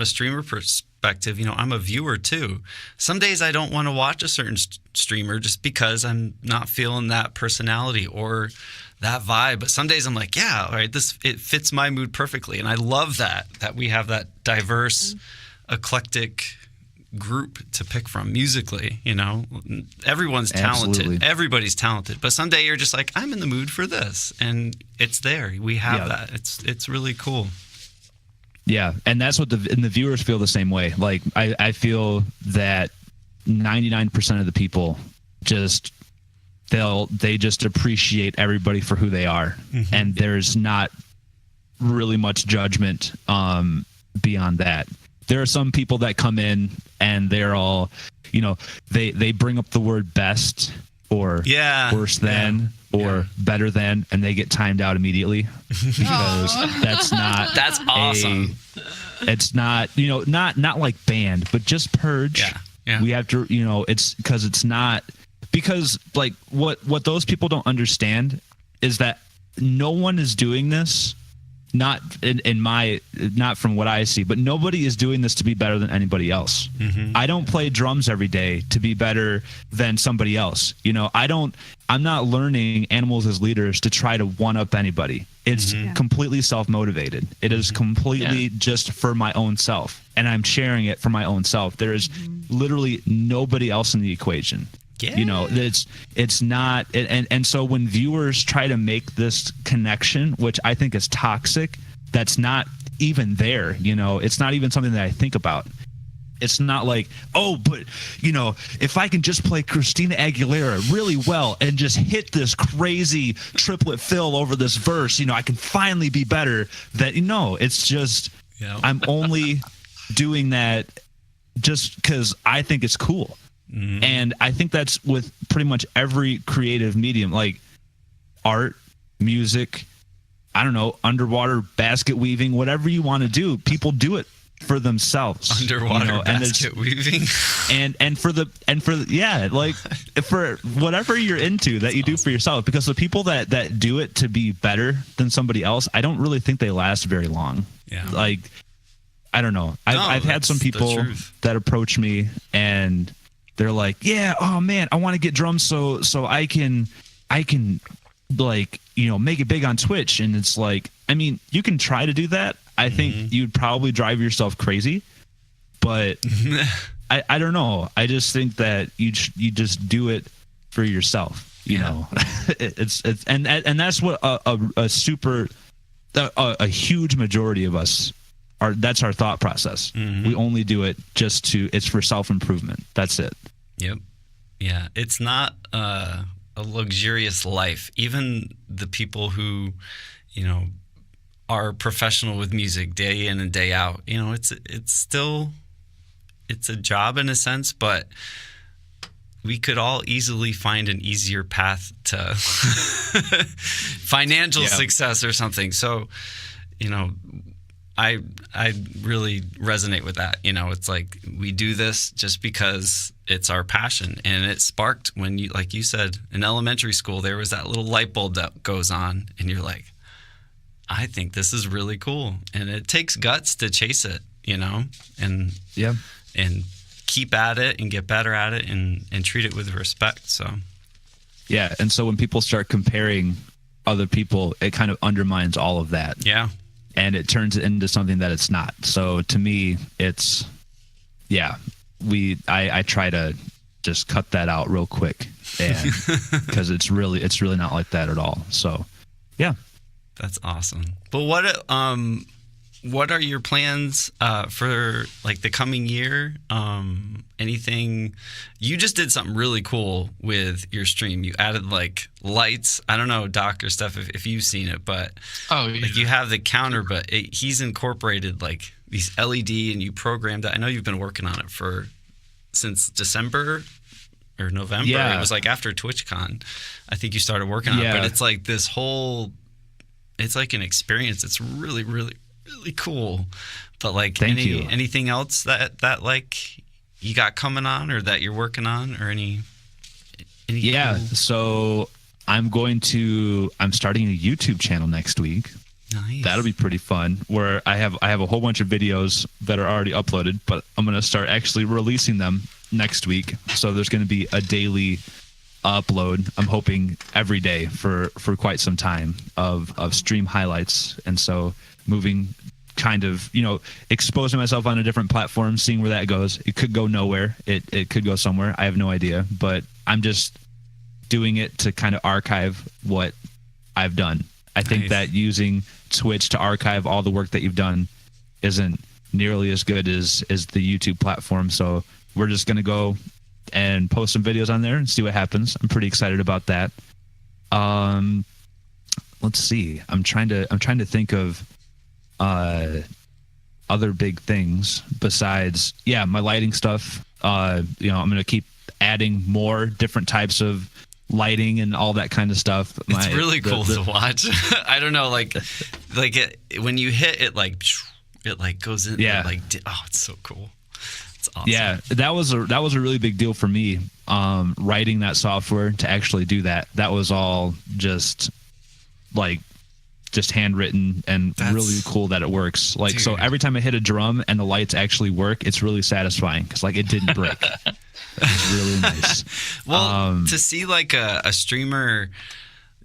streamer perspective. I'm a viewer too. Some days I don't want to watch a certain streamer just because I'm not feeling that personality or that vibe. But some days I'm like, yeah, all right, it fits my mood perfectly, and I love that we have that diverse, eclectic group to pick from musically. Everyone's talented. Absolutely. Everybody's talented, but someday you're just like, I'm in the mood for this, and it's there. We have that. It's really cool. Yeah, and that's what the viewers feel the same way. Like I feel that 99% of the people they just appreciate everybody for who they are, and there's not really much judgment beyond that. There are some people that come in and they're all, they bring up the word best, or worse than or better than, and they get timed out immediately because that's awesome. It's not, not like banned, but just purge. Yeah. We have to, it's because it's not, because like what those people don't understand is that no one is doing this, not not from what I see, but nobody is doing this to be better than anybody else. Mm-hmm. I don't play drums every day to be better than somebody else. I'm not learning Animals as Leaders to try to one up anybody. It's completely self-motivated. It is completely just for my own self, and I'm sharing it for my own self. There is literally nobody else in the equation. Yeah. It's not, and so when viewers try to make this connection, which I think is toxic, that's not even there. It's not even something that I think about. It's not like, but if I can just play Christina Aguilera really well and just hit this crazy triplet fill over this verse, I can finally be better. It's just I'm only doing that just because I think it's cool. Mm-hmm. And I think that's with pretty much every creative medium, like art, music, I don't know, underwater basket weaving, whatever you want to do. People do it for themselves. Underwater basket weaving, and for whatever you're into that you do for yourself. Because the people that do it to be better than somebody else, I don't really think they last very long. Yeah, like I don't know. I've had some people that approach me and they're like, yeah, oh man, I want to get drums so I can like, make it big on Twitch. And it's like, I mean, you can try to do that. I think you'd probably drive yourself crazy, but I don't know. I just think that you just do it for yourself, know. It's and that's what a huge majority of us that's our thought process. Mm-hmm. We only do it it's for self-improvement. That's it. Yep. Yeah. It's not a luxurious life. Even the people who, are professional with music day in and day out, it's a job in a sense, but we could all easily find an easier path to financial success or something. So, I really resonate with that. It's like we do this just because it's our passion, and it sparked when like you said, in elementary school, there was that little light bulb that goes on and you're like, I think this is really cool. And it takes guts to chase it, and keep at it and get better at it and treat it with respect. So, yeah. And so when people start comparing other people, it kind of undermines all of that. Yeah. And it turns it into something that it's not. So to me, it's, I try to just cut that out real quick, and because it's really not like that at all. So, yeah. That's awesome. But what are your plans for like the coming year? Anything? You just did something really cool with your stream. You added like lights. I don't know, Doc or Steph, if you've seen it, but like you have the counter, but he's incorporated like these LED, and you programmed that. I know you've been working on it since December or November. Yeah. It was like after TwitchCon, I think you started working on it. But it's like this whole. It's like an experience. It's really, really, really cool. But like anything else that like you got coming on or that you're working on or any cool? So I'm starting a YouTube channel next week. Nice. That'll be pretty fun, where I have a whole bunch of videos that are already uploaded, but I'm going to start actually releasing them next week. So there's going to be a daily upload, I'm hoping every day for quite some time, of stream highlights. And so moving, kind of, exposing myself on a different platform, seeing where that goes. It could go nowhere, it could go somewhere, I have no idea, but I'm just doing it to kind of archive what I've done. I think that using Twitch to archive all the work that you've done isn't nearly as good as the YouTube platform. So we're just going to go and post some videos on there and see what happens. I'm pretty excited about that. Let's see. I'm trying to think of other big things besides my lighting stuff. I'm going to keep adding more different types of lighting and all that kind of stuff. It's really cool to watch. I don't know, when you hit it, it goes in. Yeah. It's so cool. It's awesome. Yeah, that was a really big deal for me. Writing that software to actually do that. That was all just handwritten, and really cool that it works. Dude. So every time I hit a drum and the lights actually work, it's really satisfying because it didn't break. It's really nice. Well, to see a streamer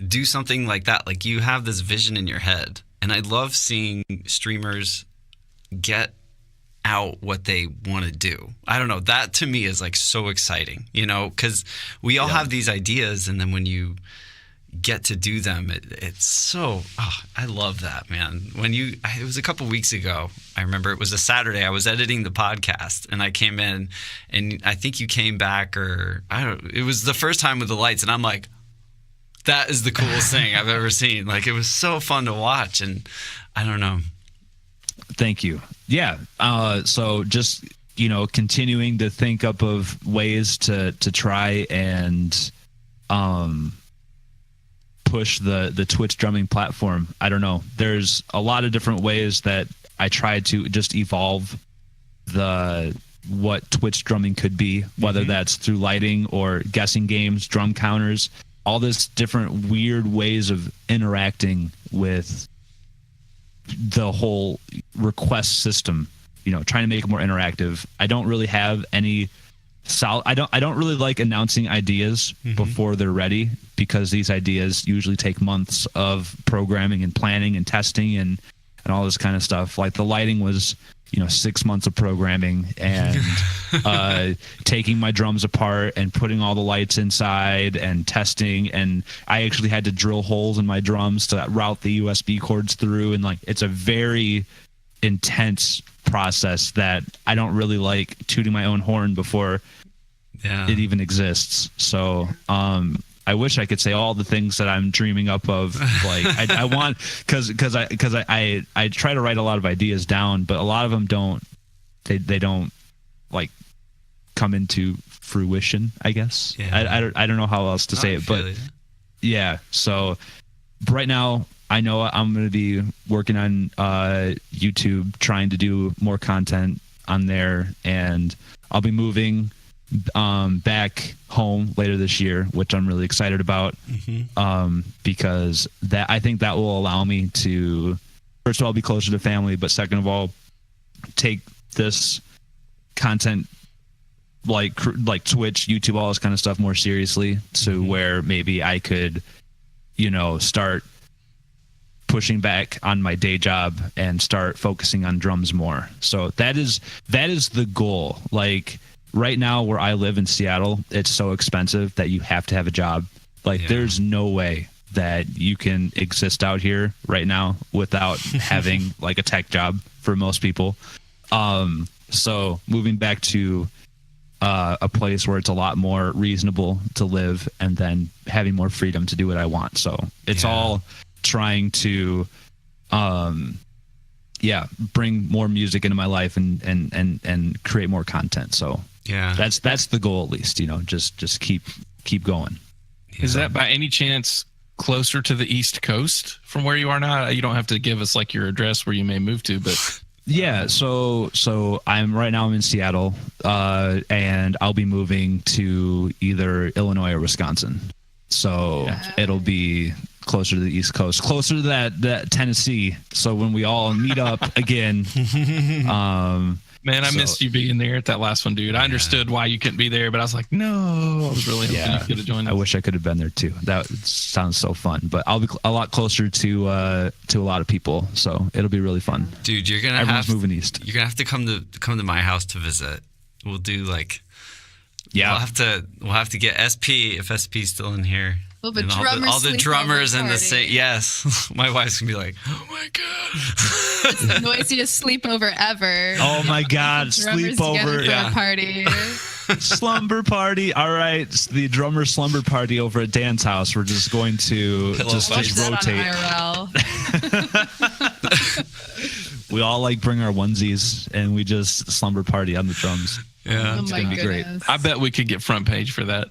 do something like that, you have this vision in your head, and I love seeing streamers get out what they want to do. I don't know. That to me is so exciting, because we all have these ideas, and then when you get to do them, it's so I love that, man. It was a couple weeks ago, I remember it was a Saturday, I was editing the podcast, and I came in, and I think you came back, or it was the first time with the lights, and I'm like, that is the coolest thing I've ever seen. It was so fun to watch, and I don't know. Thank you. Yeah. So just continuing to think up of ways to try and push the Twitch drumming platform. I don't know. There's a lot of different ways that I try to just evolve what Twitch drumming could be, whether that's through lighting or guessing games, drum counters, all this different weird ways of interacting with the whole request system, trying to make it more interactive. I don't really have any I don't really like announcing ideas before they're ready, because these ideas usually take months of programming and planning and testing and all this kind of stuff. The lighting was 6 months of programming and taking my drums apart and putting all the lights inside and testing, and I actually had to drill holes in my drums to route the USB cords through, and it's a very intense process that I don't really like tooting my own horn before it even exists. So I wish I could say all the things that I'm dreaming up of. I want, because I try to write a lot of ideas down, but a lot of them don't come into fruition, I guess. I don't know how else to say it, but yeah. So right now, I know I'm going to be working on YouTube, trying to do more content on there, and I'll be moving back home later this year, which I'm really excited about, because I think that will allow me to, first of all, be closer to family, but second of all, take this content like Twitch, YouTube, all this kind of stuff more seriously, to where maybe I could, start pushing back on my day job and start focusing on drums more. So that is the goal. Right now, where I live in Seattle, it's so expensive that you have to have a job. There's no way that you can exist out here right now without having a tech job for most people. So moving back to a place where it's a lot more reasonable to live, and then having more freedom to do what I want. So it's all trying to bring more music into my life and create more content. So that's the goal, at least, just keep going. Is that by any chance closer to the East Coast from where you are now? You don't have to give us your address where you may move to, but yeah. So I'm in Seattle, and I'll be moving to either Illinois or Wisconsin. So it'll be closer to the East Coast, closer to that Tennessee. So when we all meet up again, man, I missed you being there at that last one, dude. I understood why you couldn't be there, but I was like, no, I was really hoping you could have joined us. I wish I could have been there too. That sounds so fun, but I'll be a lot closer to a lot of people, so it'll be really fun. Dude, everyone's moving east. You're gonna have to come to my house to visit. We'll do we'll have to get SP if SP's still in here. All the drummers and the same. Yes, my wife's gonna be like, "Oh my god, it's the noisiest sleepover ever." Oh my god, sleepover! A party, slumber party. All right, it's the drummer slumber party over at Dan's house. We're just going to just rotate. We all bring our onesies and we just slumber party on the drums. Yeah. Oh It's my gonna be great. goodness. I bet we could get front page for that.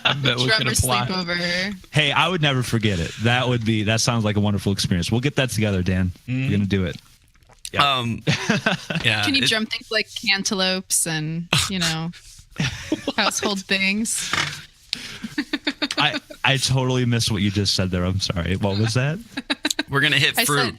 I bet we could Drummer apply. sleepover. Hey, I would never forget it. That sounds like a wonderful experience. We'll get that together, Dan. We're gonna do it. Yeah. Can you drum things like cantaloupes and, household things? I totally missed what you just said there. I'm sorry. What was that? We're gonna hit fruit.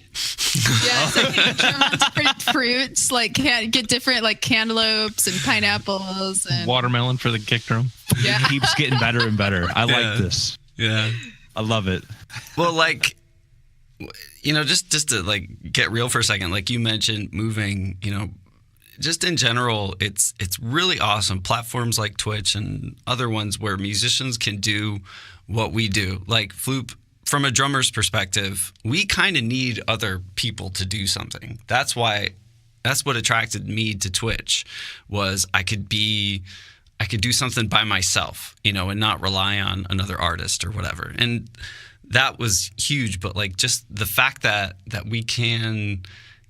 Yeah, so can you drum different fruits, like get different like cantaloupes and pineapples and Watermelon for the kick drum. yeah. It keeps getting better and better. I Yeah. like this. Yeah. I love it. Well, like, just to like get real for a second, like you mentioned moving, just in general, it's really awesome. Platforms like Twitch and other ones where musicians can do what we do. Like Flewp, from a drummer's perspective, we kind of need other people to do something. That's what attracted me to Twitch was I could do something by myself, and not rely on another artist or whatever. And that was huge. But like just the fact that we can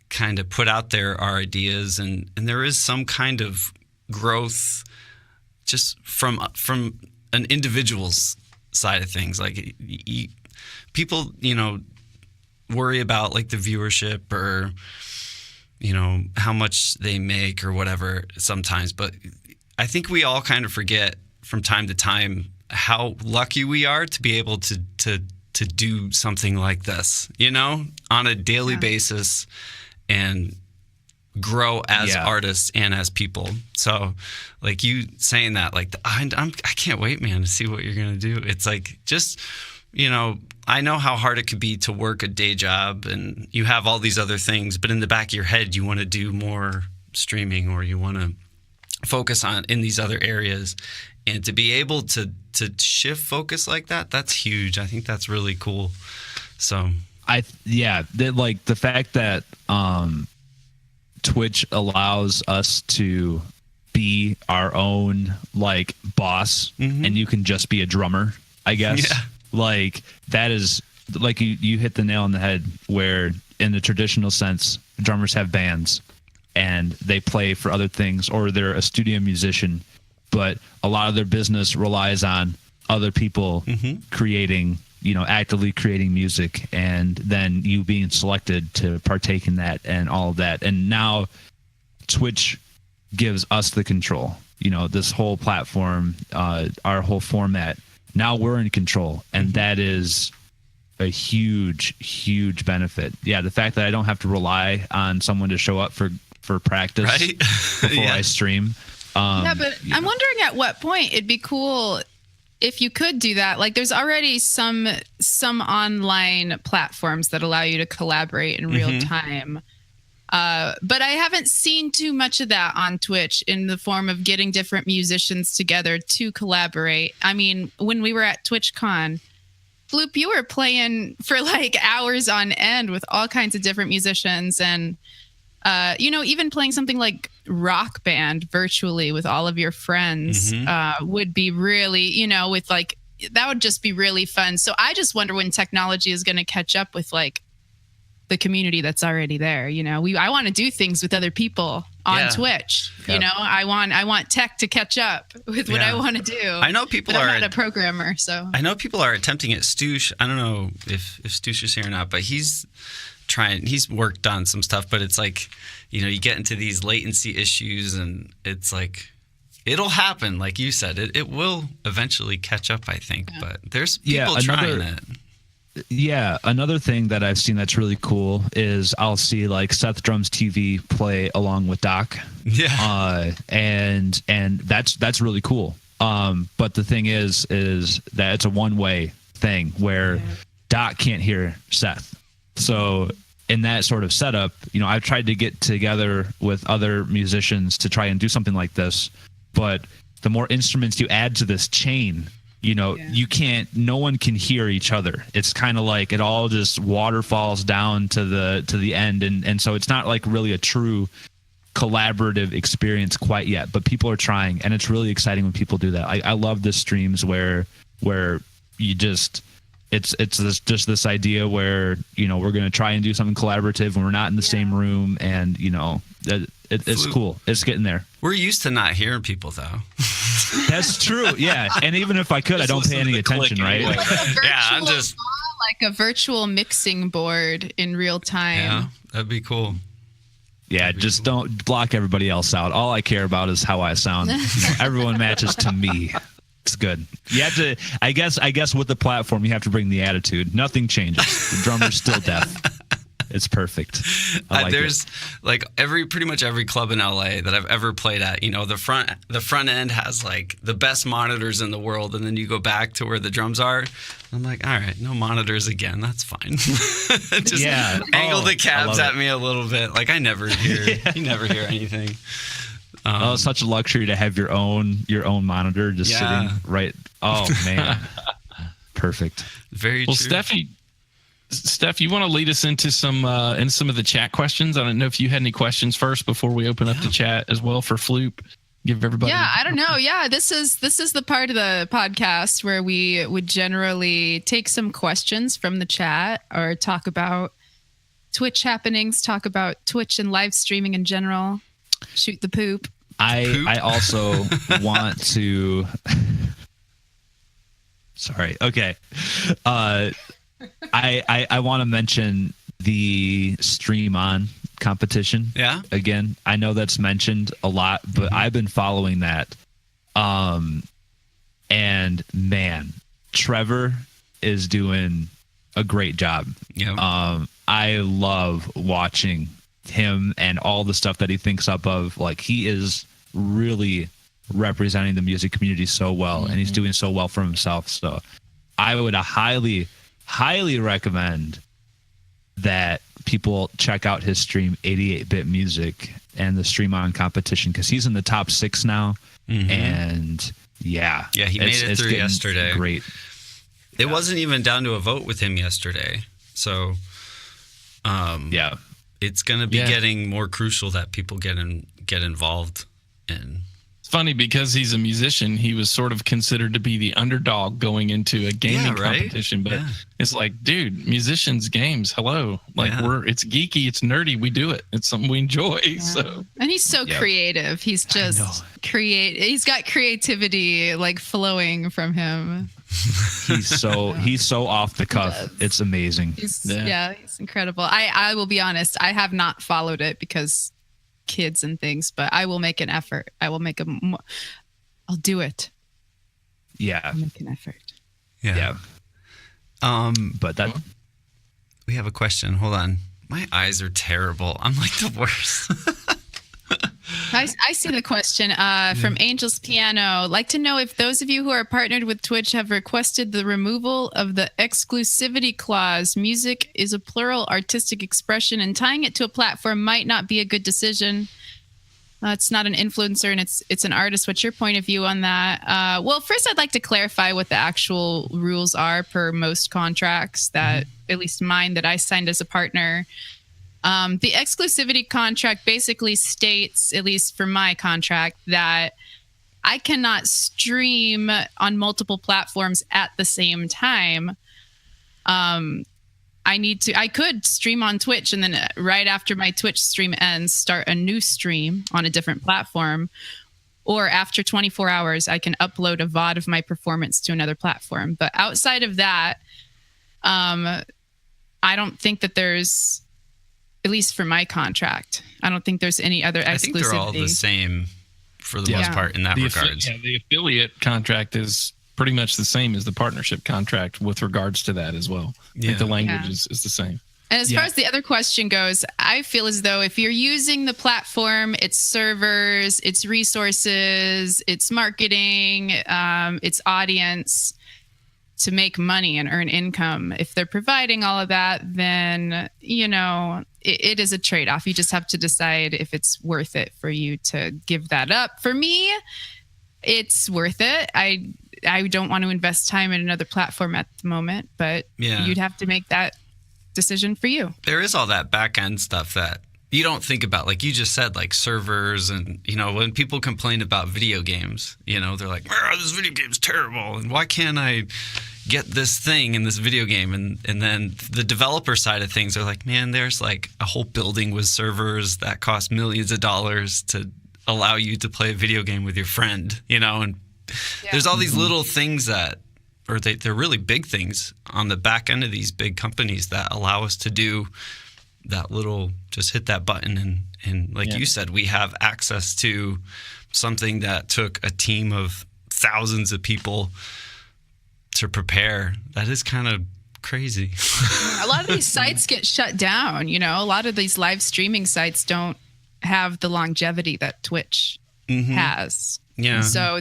kind of put out there our ideas and there is some kind of growth just from an individual's side of things. Like people, worry about like the viewership or, how much they make or whatever sometimes. But I think we all kind of forget from time to time how lucky we are to be able to do something like this, on a daily basis and grow as artists and as people. So like you saying that, like I can't wait, man, to see what you're going to do. It's like just, I know how hard it could be to work a day job and you have all these other things, but in the back of your head, you want to do more streaming or you want to focus on in these other areas. And to be able to shift focus like that, that's huge. I think that's really cool. So the fact that Twitch allows us to be our own like boss and you can just be a drummer, I guess. Yeah. Like that is like you hit the nail on the head where in the traditional sense, drummers have bands and they play for other things or they're a studio musician, but a lot of their business relies on other people creating, actively creating music and then you being selected to partake in that and all of that. And now Twitch gives us the control, this whole platform, our whole format. Now we're in control and that is a huge, huge benefit. Yeah. The fact that I don't have to rely on someone to show up for practice before I stream. But I'm wondering at what point it'd be cool if you could do that. Like there's already some online platforms that allow you to collaborate in real time. But I haven't seen too much of that on Twitch in the form of getting different musicians together to collaborate. I mean, when we were at TwitchCon, Flewp, you were playing for like hours on end with all kinds of different musicians and even playing something like Rock Band virtually with all of your friends would be really, with like, that would just be really fun. So I just wonder when technology is going to catch up with like the community that's already there. I want to do things with other people on Twitch. Yep. I want tech to catch up with what I want to do. I know people I'm not a programmer, so I know people are attempting it. Stoosh, I don't know if Stoosh is here or not, but he's worked on some stuff, but it's like, you get into these latency issues and it's like, it'll happen. Like you said, it will eventually catch up, I think, but there's people trying it. Yeah. Another thing that I've seen that's really cool is I'll see like Seth Drums TV play along with Doc. Yeah. And that's really cool. But the thing is that it's a one-way thing where Doc can't hear Seth. So in that sort of setup, I've tried to get together with other musicians to try and do something like this, but the more instruments you add to this chain, no one can hear each other. It's kind of like it all just waterfalls down to the end. And so it's not like really a true collaborative experience quite yet, but people are trying and it's really exciting when people do that. I love the streams where you just, it's just this idea where, we're going to try and do something collaborative when we're not in the same room. And, It's cool. It's getting there. We're used to not hearing people, though. That's true. Yeah. And even if I could, I don't pay any attention, right? I'm just like a virtual mixing board in real time. Yeah, that'd be cool. Yeah, just don't block everybody else out. All I care about is how I sound. Everyone matches to me. It's good. You have to. I guess with the platform, you have to bring the attitude. Nothing changes. The drummer's still deaf. It's perfect. There's pretty much every club in LA that I've ever played at. The front end has like the best monitors in the world, and then you go back to where the drums are. I'm like, all right, no monitors again. That's fine. Just angle the cabs at me a little bit. Like I never hear. You never hear anything. It's such a luxury to have your own monitor just sitting right. Oh man, perfect. Very true. Steph, you want to lead us into some of the chat questions? I don't know if you had any questions first before we open up the chat as well for Flewp. Give everybody. Yeah, I don't know. Yeah, this is the part of the podcast where we would generally take some questions from the chat or talk about Twitch happenings, talk about Twitch and live streaming in general. Shoot the poop. I also want to. Sorry. Okay. I want to mention the Stream On competition. Yeah. Again, I know that's mentioned a lot, but I've been following that. And man, Trevor is doing a great job. Yeah. I love watching him and all the stuff that he thinks up of. Like he is really representing the music community so well, and he's doing so well for himself. So I would highly recommend that people check out his stream 88-bit music and the Stream On competition, because he's in the top 6 now. And he made it through yesterday. Great. It wasn't even down to a vote with him yesterday, so it's going to be getting more crucial that people get involved in. Funny because he's a musician, he was sort of considered to be the underdog going into a gaming competition, but it's like, dude, musicians, games, hello, like it's geeky, it's nerdy, we do it, it's something we enjoy. So, and he's so creative. He's just he's got creativity like flowing from him. He's so off the cuff. It's amazing. He's incredible. I will be honest, I have not followed it because kids and things, but I will make an effort. I'll do it. Yeah. I'll make an effort. Yeah. But that we have a question. Hold on. My eyes are terrible. I'm like the worst. I see the question from Angel's Piano. Like to know if those of you who are partnered with Twitch have requested the removal of the exclusivity clause. Music is a plural artistic expression, and tying it to a platform might not be a good decision. It's not an influencer, and it's an artist. What's your point of view on that? Well, first, I'd like to clarify what the actual rules are per most contracts that, at least mine, that I signed as a partner. The exclusivity contract basically states, at least for my contract, that I cannot stream on multiple platforms at the same time. I could stream on Twitch, and then right after my Twitch stream ends, start a new stream on a different platform. Or after 24 hours, I can upload a VOD of my performance to another platform. But outside of that, I don't think that there's, at least for my contract, I don't think there's any other exclusivity. I think they're all the same for the most part in that regards. The affiliate contract is pretty much the same as the partnership contract with regards to that as well. I think the language is the same. And as far as the other question goes, I feel as though if you're using the platform, its servers, its resources, its marketing, its audience to make money and earn income, if they're providing all of that, then, it is a trade-off. You just have to decide if it's worth it for you to give that up. For me, it's worth it. I don't want to invest time in another platform at the moment, but you'd have to make that decision for you. There is all that back end stuff that you don't think about, like you just said, like servers and, when people complain about video games, they're like, this video game's terrible. And why can't I get this thing in this video game? And then the developer side of things are like, man, there's like a whole building with servers that cost millions of dollars to allow you to play a video game with your friend, and there's all these little things they're really big things on the back end of these big companies that allow us to do that little, just hit that button. And like you said, we have access to something that took a team of thousands of people to prepare. That is kind of crazy. A lot of these sites get shut down. A lot of these live streaming sites don't have the longevity that Twitch has. Yeah. And so,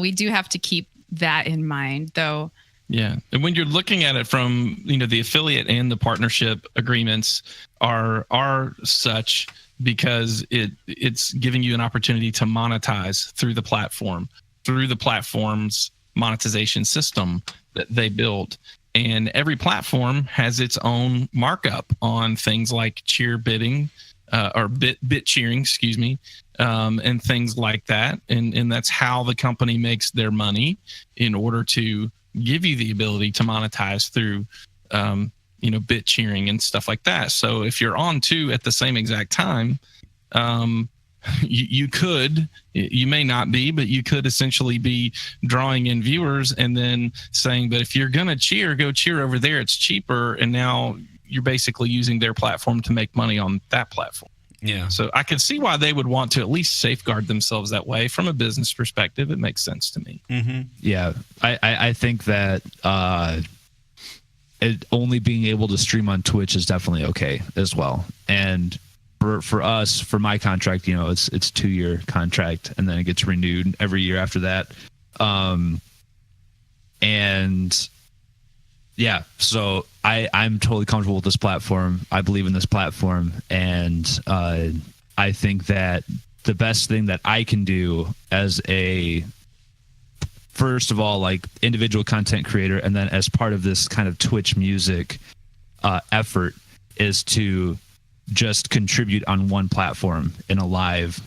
we do have to keep that in mind, though. Yeah. And when you're looking at it from, the affiliate and the partnership agreements are such because it's giving you an opportunity to monetize through the platform's monetization system that they build. And every platform has its own markup on things like cheer bidding, or bit cheering, and things like that. And that's how the company makes their money in order to give you the ability to monetize through, bit cheering and stuff like that. So if you're on two at the same exact time, you may not be, but you could essentially be drawing in viewers and then saying, but if you're going to cheer, go cheer over there. It's cheaper. And now you're basically using their platform to make money on that platform. Yeah. So I could see why they would want to at least safeguard themselves that way. From a business perspective, it makes sense to me. Mm-hmm. Yeah. I think that it only being able to stream on Twitch is definitely okay as well. And for us, for my contract, it's 2-year contract, and then it gets renewed every year after that. And yeah, so I'm totally comfortable with this platform. I believe in this platform, and I think that the best thing that I can do as a, first of all, like individual content creator, and then as part of this kind of Twitch music effort, is to just contribute on one platform in a live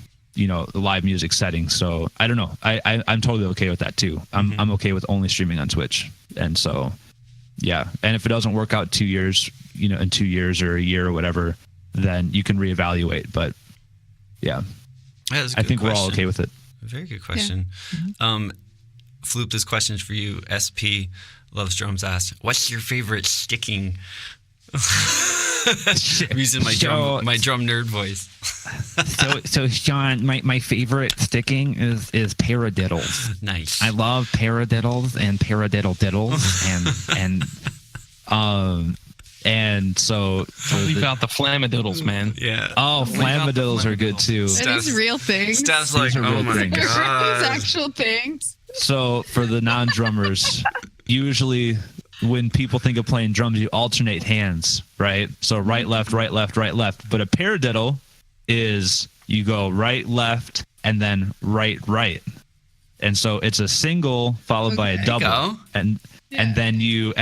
music setting. So I don't know. I'm totally okay with that too. I'm okay with only streaming on Twitch. And so, yeah. And if it doesn't work out 2 years, in 2 years or a year or whatever, then you can reevaluate. But yeah, I think we're all okay with it. Very good question. Yeah. Flewp, this question's for you. SP Loves Drums asks, what's your favorite sticking? I'm using my drum nerd voice. so Sean, my favorite sticking is paradiddles. Nice. I love paradiddles and paradiddle diddles and so leave out the flamadiddles, man. Yeah. Oh, flamadiddles are good too. These real things. Steph's like, oh my god, these actual things. So for the non-drummers, usually when people think of playing drums, you alternate hands, right? So right, left, right, left, right, left. But a paradiddle is you go right, left, and then right, right. And so it's a single followed by a double. And then you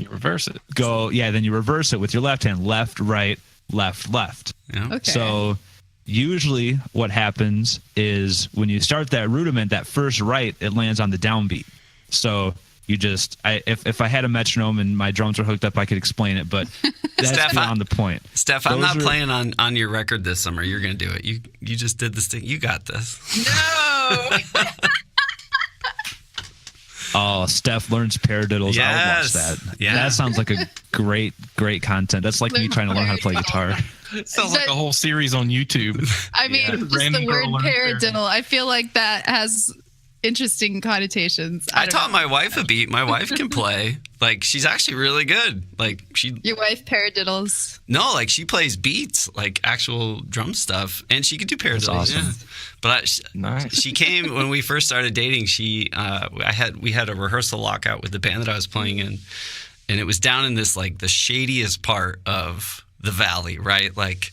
reverse it. Then you reverse it with your left hand, left, right, left, left. Yeah. Okay. So usually what happens is when you start that rudiment, that first right, it lands on the downbeat. So you just, if I had a metronome and my drums were hooked up, I could explain it, but that's beyond the point. Steph, I'm not playing on your record this summer. You're going to do it. You just did this thing. You got this. No. Oh, Steph learns paradiddles. Yes. I would watch that. Yeah. That sounds like a great content. That's like me trying to learn how to play guitar. It sounds like a whole series on YouTube. I mean, just the word paradiddle. I feel like that has interesting connotations. I taught my wife a beat. My wife can play. Like, she's actually really good. Like, Your wife paradiddles? No, like, she plays beats, like actual drum stuff, and she could do paradiddles. That's awesome. Yeah. But Nice. She came when we first started dating. We had a rehearsal lockout with the band that I was playing in, and it was down in this, like, the shadiest part of the valley, right? Like,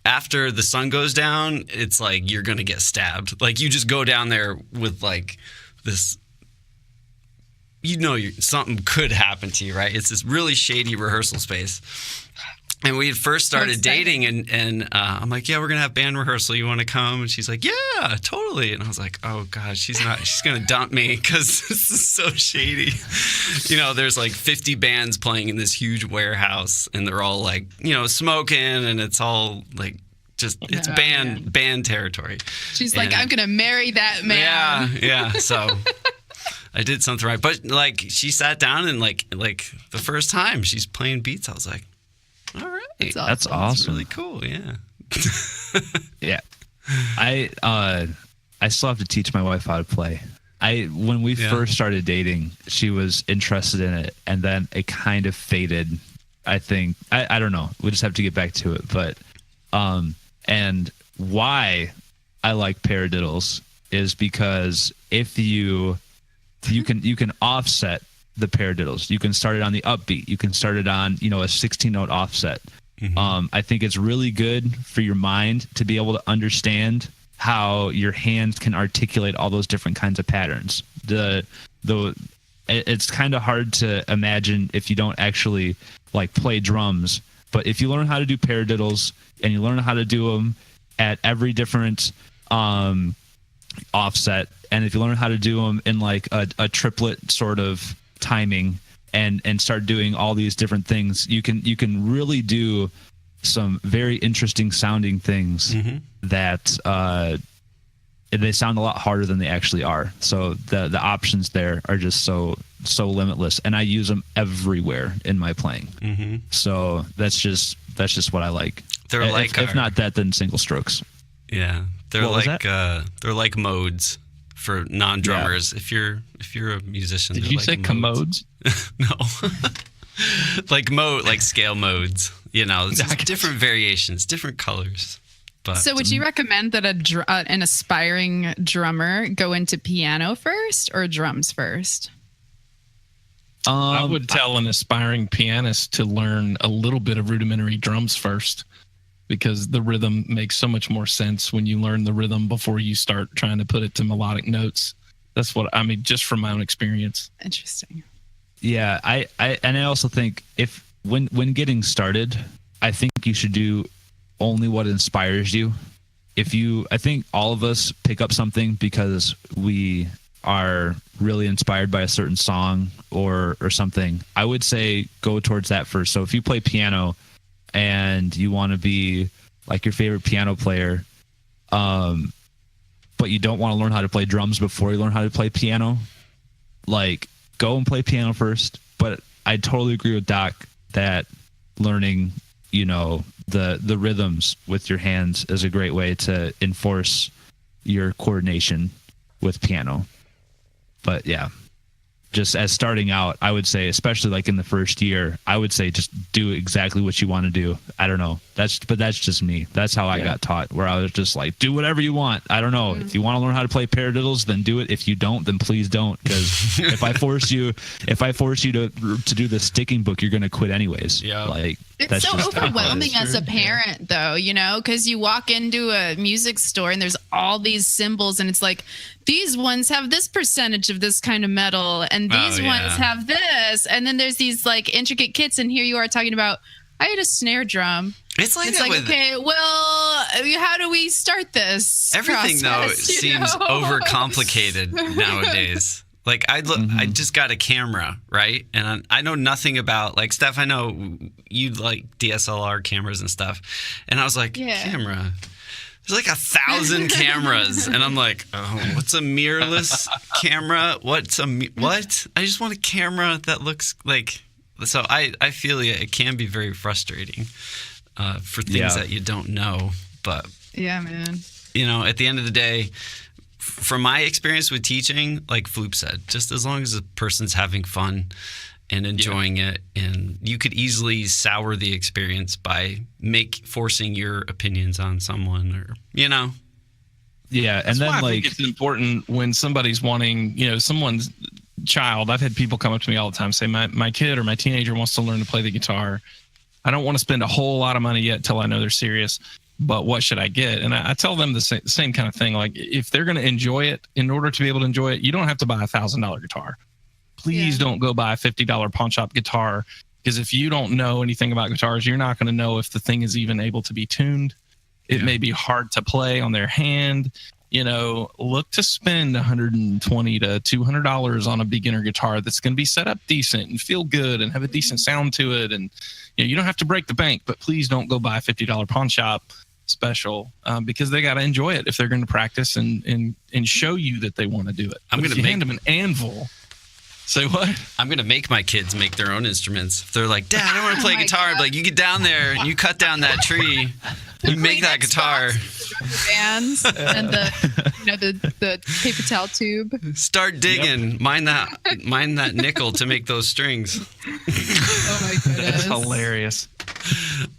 after the sun goes down, it's like you're gonna get stabbed. Like, you just go down there with like this, something could happen to you, right? It's this really shady rehearsal space. And we had first started exciting. dating, and I'm like, yeah, we're gonna have band rehearsal. You want to come? And she's like, yeah, totally. And I was like, oh god, she's gonna dump me because this is so shady. You know, there's like 50 bands playing in this huge warehouse, and they're all like, you know, smoking, and it's all like just it's band territory. She's like, I'm gonna marry that man. Yeah. So I did something right, but like she sat down and like the first time she's playing beats, I was like, all right, That's awesome. That's really cool. Yeah. Yeah. I still have to teach my wife how to play. When we first started dating, she was interested in it, and then it kind of faded. I think I don't know. We just have to get back to it. But and why I like paradiddles is because if you can offset the paradiddles. You can start it on the upbeat. You can start it on, you know, a 16-note offset. Mm-hmm. I think it's really good for your mind to be able to understand how your hands can articulate all those different kinds of patterns. It's kind of hard to imagine if you don't actually like play drums. But if you learn how to do paradiddles and you learn how to do them at every different offset, and if you learn how to do them in like a triplet sort of timing and start doing all these different things, you can really do some very interesting sounding things that they sound a lot harder than they actually are. So the options there are just so limitless, and I use them everywhere in my playing. So that's just what I like. They're like if not that, then single strokes. Yeah, they're like modes for non-drummers. Yeah. If you're a musician, did you say commodes? No, like scale modes. You know, it's just different variations, different colors. But so, would you recommend that an aspiring drummer go into piano first or drums first? I would tell an aspiring pianist to learn a little bit of rudimentary drums first, because the rhythm makes so much more sense when you learn the rhythm before you start trying to put it to melodic notes. That's what I mean, just from my own experience. Interesting. Yeah, I also think when getting started, I think you should do only what inspires you. I think all of us pick up something because we are really inspired by a certain song or something. I would say go towards that first. So if you play piano and you want to be like your favorite piano player, but you don't want to learn how to play drums before you learn how to play piano, like go and play piano first. But I totally agree with Doc that learning, you know, the rhythms with your hands is a great way to enforce your coordination with piano. But yeah, just as starting out, I would say, especially like in the first year, I would say just do exactly what you want to do. I don't know. That's just me. That's how I got taught, where I was just like, do whatever you want. I don't know. If you want to learn how to play paradiddles, then do it. If you don't, then please don't. Because if I force you to do the sticking book, you're going to quit anyways. Yeah. Like, it's so overwhelming as a parent, though, you know, because you walk into a music store and there's all these symbols, and it's like, these ones have this percentage of this kind of metal, and these ones have this, and then there's these like intricate kits, and here you are talking about, I had a snare drum. It's like okay, well, how do we start this? Everything process, though seems overcomplicated nowadays. Like I just got a camera, right? And I know nothing about, like, Steph, I know you like DSLR cameras and stuff. And I was like, camera? There's like 1,000 cameras. And I'm like, oh, what's a mirrorless camera? What? I just want a camera that looks like, so I feel it can be very frustrating for things that you don't know. But yeah, man. You know, at the end of the day, from my experience with teaching, like Flewp said, just as long as the person's having fun and enjoying it, and you could easily sour the experience by forcing your opinions on someone, or, you know. Yeah, and then I think it's important when somebody's wanting, you know, someone's child. I've had people come up to me all the time, say my kid or my teenager wants to learn to play the guitar. I don't want to spend a whole lot of money yet till I know they're serious, but what should I get? And I tell them the same kind of thing. Like, if they're going to enjoy it, in order to be able to enjoy it, you don't have to buy $1,000 guitar. Please don't go buy a $50 pawn shop guitar, Because if you don't know anything about guitars, you're not going to know if the thing is even able to be tuned. It may be hard to play on their hand. Look to spend $120 to $200 on a beginner guitar that's going to be set up decent and feel good and have a decent sound to it. And you don't have to break the bank, but please don't go buy a $50 pawn shop special because they got to enjoy it if they're going to practice and show you that they want to do it. I'm going to hand them an anvil. Say what? I'm going to make my kids make their own instruments. If they're like, Dad, I don't want to play guitar. I'm like, you get down there and you cut down that tree. You make that guitar. Bands and the paper towel tube. Start digging. Yep. Mine that nickel to make those strings. Oh my goodness. That's hilarious.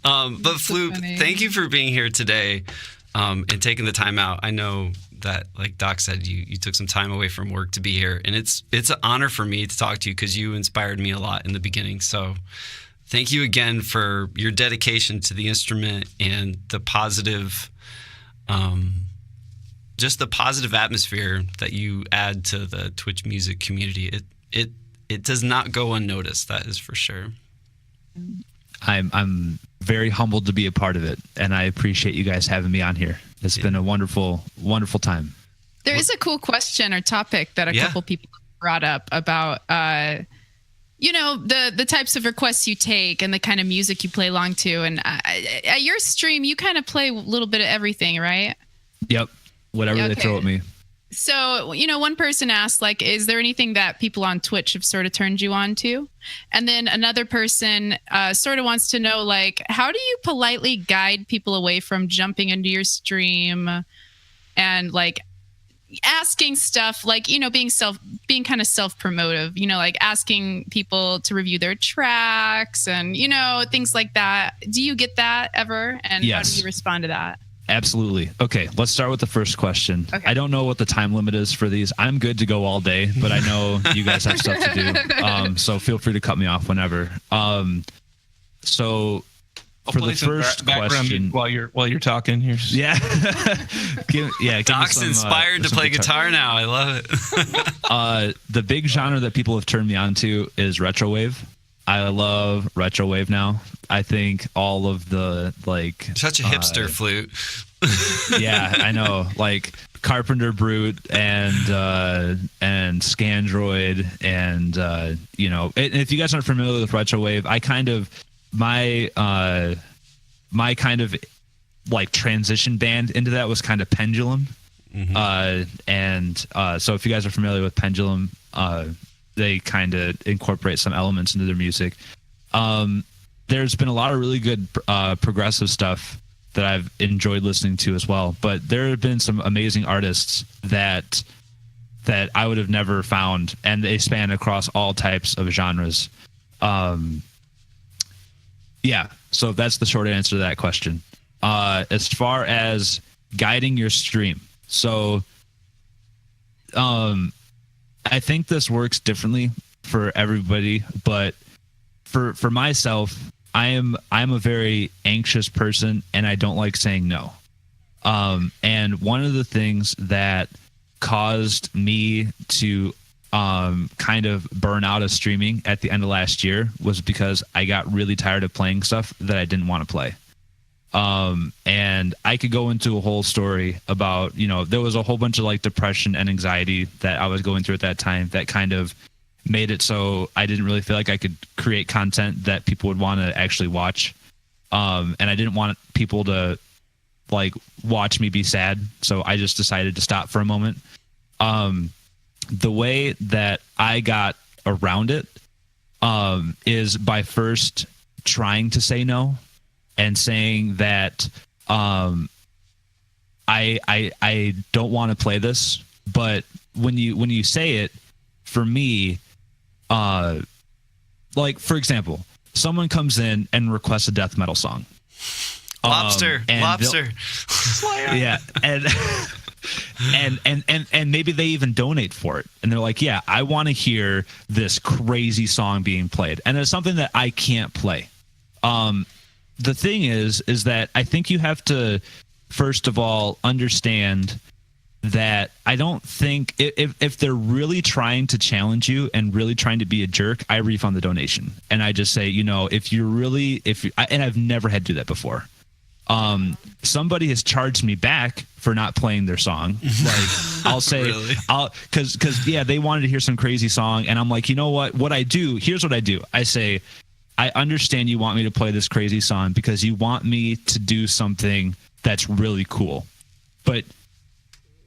But Flewp, thank you for being here today and taking the time out. I know that, like Doc said, you took some time away from work to be here, and it's an honor for me to talk to you because you inspired me a lot in the beginning. So thank you again for your dedication to the instrument and the positive, just the positive atmosphere that you add to the Twitch music community. It does not go unnoticed. That is for sure. I'm very humbled to be a part of it, and I appreciate you guys having me on here. It's been a wonderful, wonderful time. There is a cool question or topic that a couple people brought up about, the types of requests you take and the kind of music you play along to. And at your stream, you kind of play a little bit of everything, right? Yep. Whatever they throw at me. So, one person asked, like, is there anything that people on Twitch have sort of turned you on to? And then another person sort of wants to know, like, how do you politely guide people away from jumping into your stream and, like, asking stuff, like, being kind of self-promotive, like asking people to review their tracks and, things like that. Do you get that ever? And yes. How do you respond to that? Absolutely. Okay, let's start with the first question. Okay. I don't know what the time limit is for these. I'm good to go all day, but I know you guys have stuff to do. So feel free to cut me off whenever. So for the first question, while you're talking here, Doc's inspired to play guitar now. I love it. The big genre that people have turned me on to is retrowave. I love retrowave now. I think all of the such a hipster flute. Yeah, I know. Like Carpenter Brute and Scandroid and if you guys aren't familiar with retrowave, I kind of my kind of like transition band into that was kind of Pendulum. Mm-hmm. So if you guys are familiar with Pendulum, they kind of incorporate some elements into their music. There's been a lot of really good progressive stuff that I've enjoyed listening to as well. But there have been some amazing artists that I would have never found, and they span across all types of genres. So that's the short answer to that question. As far as guiding your stream, so I think this works differently for everybody, but for myself, I'm a very anxious person and I don't like saying no. And one of the things that caused me to kind of burn out of streaming at the end of last year was because I got really tired of playing stuff that I didn't want to play. And I could go into a whole story about, there was a whole bunch of like depression and anxiety that I was going through at that time that kind of made it so I didn't really feel like I could create content that people would want to actually watch. And I didn't want people to like watch me be sad. So I just decided to stop for a moment. The way that I got around it, is by first trying to say no. And saying that I don't want to play this, but when you say it, for me, like for example, someone comes in and requests a death metal song, lobster, yeah, and maybe they even donate for it, and they're like, yeah, I want to hear this crazy song being played, and it's something that I can't play. The thing is that I think you have to, first of all, understand that I don't think if they're really trying to challenge you and really trying to be a jerk, I refund the donation. And I just say, if you're really, and I've never had to do that before. Somebody has charged me back for not playing their song. Like I'll say, Really? cause they wanted to hear some crazy song. And I'm like, you know what I do, here's what I do. I say, I understand you want me to play this crazy song because you want me to do something that's really cool. But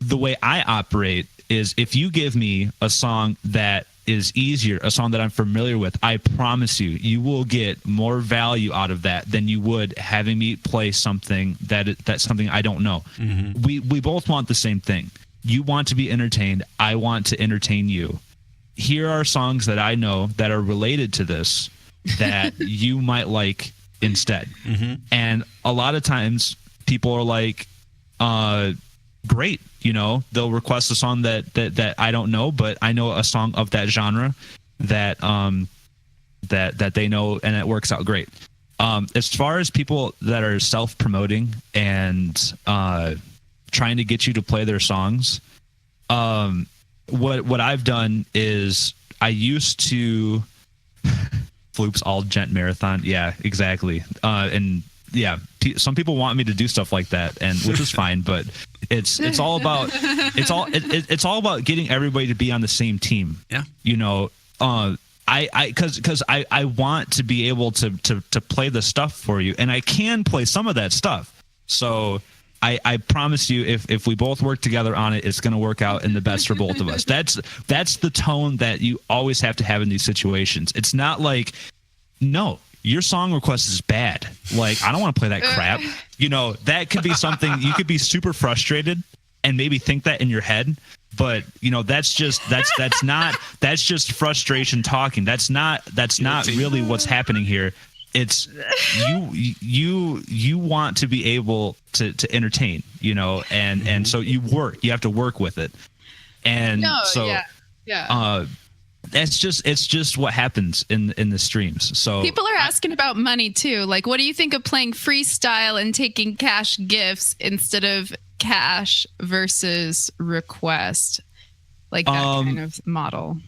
the way I operate is if you give me a song that is easier, a song that I'm familiar with, I promise you will get more value out of that than you would having me play something that's something I don't know. Mm-hmm. We both want the same thing. You want to be entertained. I want to entertain you. Here are songs that I know that are related to this that you might like instead. Mm-hmm. And a lot of times people are like, great. They'll request a song that I don't know, but I know a song of that genre that they know, and it works out great. As far as people that are self-promoting and trying to get you to play their songs, what I've done is I used to Flewp's all gent marathon. Yeah, exactly. And yeah, some people want me to do stuff like that, and which is fine, but it's all about it's all about getting everybody to be on the same team. Yeah. I want to be able to play the stuff for you, and I can play some of that stuff. So I promise you, if we both work together on it, it's going to work out in the best for both of us. That's the tone that you always have to have in these situations. It's not like, no, your song request is bad. Like, I don't want to play that crap. That could be something you could be super frustrated and maybe think that in your head. But that's just frustration talking. That's not really what's happening here. It's you want to be able to entertain, and so you have to work with it. And it's just what happens in the streams. So people are asking about money too. Like, what do you think of playing freestyle and taking cash gifts instead of cash versus request? Like that kind of model.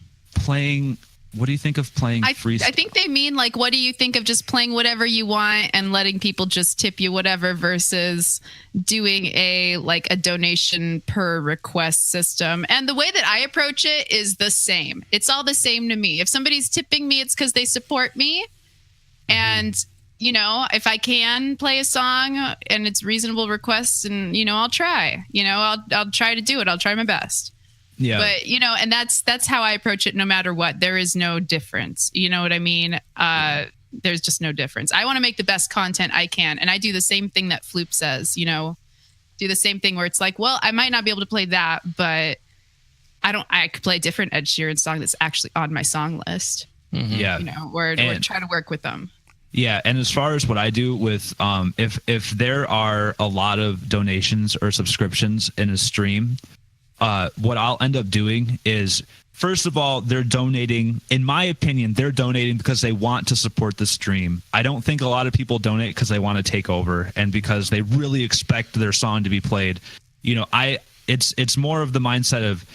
What do you think of playing freestyle? I think they mean like, what do you think of just playing whatever you want and letting people just tip you whatever versus doing a donation per request system. And the way that I approach it is the same. It's all the same to me. If somebody's tipping me, it's because they support me. And, if I can play a song and it's reasonable requests, and, I'll try. I'll try to do it. I'll try my best. Yeah. But, and that's how I approach it no matter what. There is no difference. You know what I mean? There's just no difference. I want to make the best content I can. And I do the same thing that Flewp says, do the same thing where it's like, well, I might not be able to play that, but I could play a different Ed Sheeran song that's actually on my song list. Mm-hmm. Yeah. Or try to work with them. Yeah, and as far as what I do with if there are a lot of donations or subscriptions in a stream, what I'll end up doing is, first of all, they're donating. In my opinion, they're donating because they want to support the stream. I don't think a lot of people donate because they want to take over and because they really expect their song to be played. It's more of the mindset of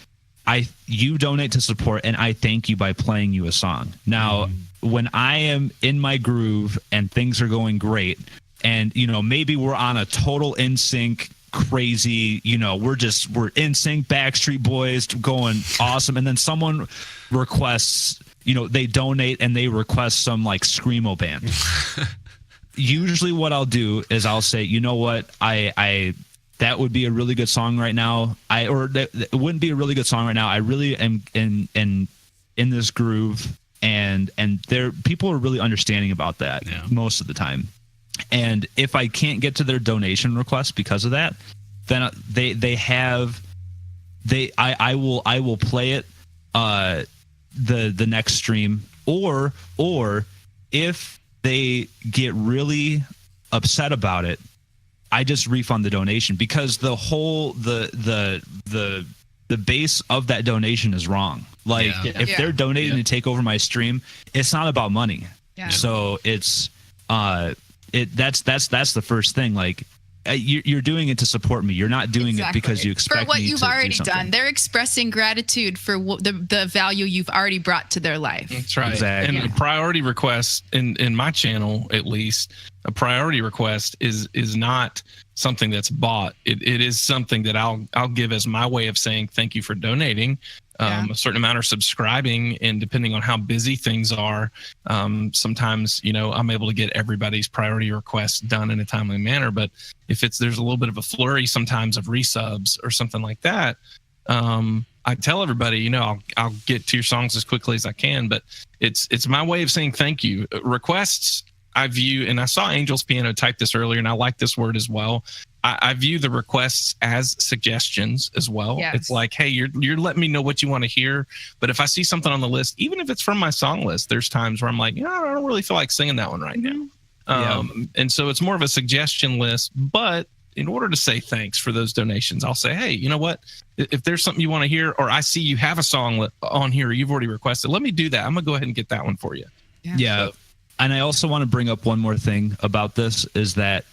you donate to support and I thank you by playing you a song. Now, when I am in my groove and things are going great, and maybe we're on a total NSYNC crazy, we're in sync, Backstreet Boys going awesome, and then someone requests, they donate and they request some like screamo band. Usually what I'll do is I'll say, you know what, I that would be a really good song right now. It wouldn't be a really good song right now. I really am in this groove, and people are really understanding about that most of the time. And if I can't get to their donation request because of that, then I will play it the next stream, or if they get really upset about it, I just refund the donation, because the whole the base of that donation is wrong. Like if they're donating to take over my stream, it's not about money. Yeah. So it's that's the first thing. Like you're doing it to support me. You're not doing it because you expect for what me you've to do already something. done. They're expressing gratitude for the value you've already brought to their life. That's right. Exactly. And a priority request in my channel, at least, a priority request is not something that's bought. It is something that I'll give as my way of saying thank you for donating. A certain amount are subscribing, and depending on how busy things are, sometimes, I'm able to get everybody's priority requests done in a timely manner. But if there's a little bit of a flurry sometimes of resubs or something like that, I tell everybody, I'll get to your songs as quickly as I can. But it's my way of saying thank you. Requests, I view, and I saw Angel's Piano type this earlier, and I like this word as well. I view the requests as suggestions as well. Yes. It's like, hey, you're letting me know what you want to hear. But if I see something on the list, even if it's from my song list, there's times where I'm like, I don't really feel like singing that one right now. And so it's more of a suggestion list. But in order to say thanks for those donations, I'll say, hey, you know what? If there's something you want to hear, or I see you have a song on here you've already requested, let me do that. I'm going to go ahead and get that one for you. Yeah. So, and I also want to bring up one more thing about this, is that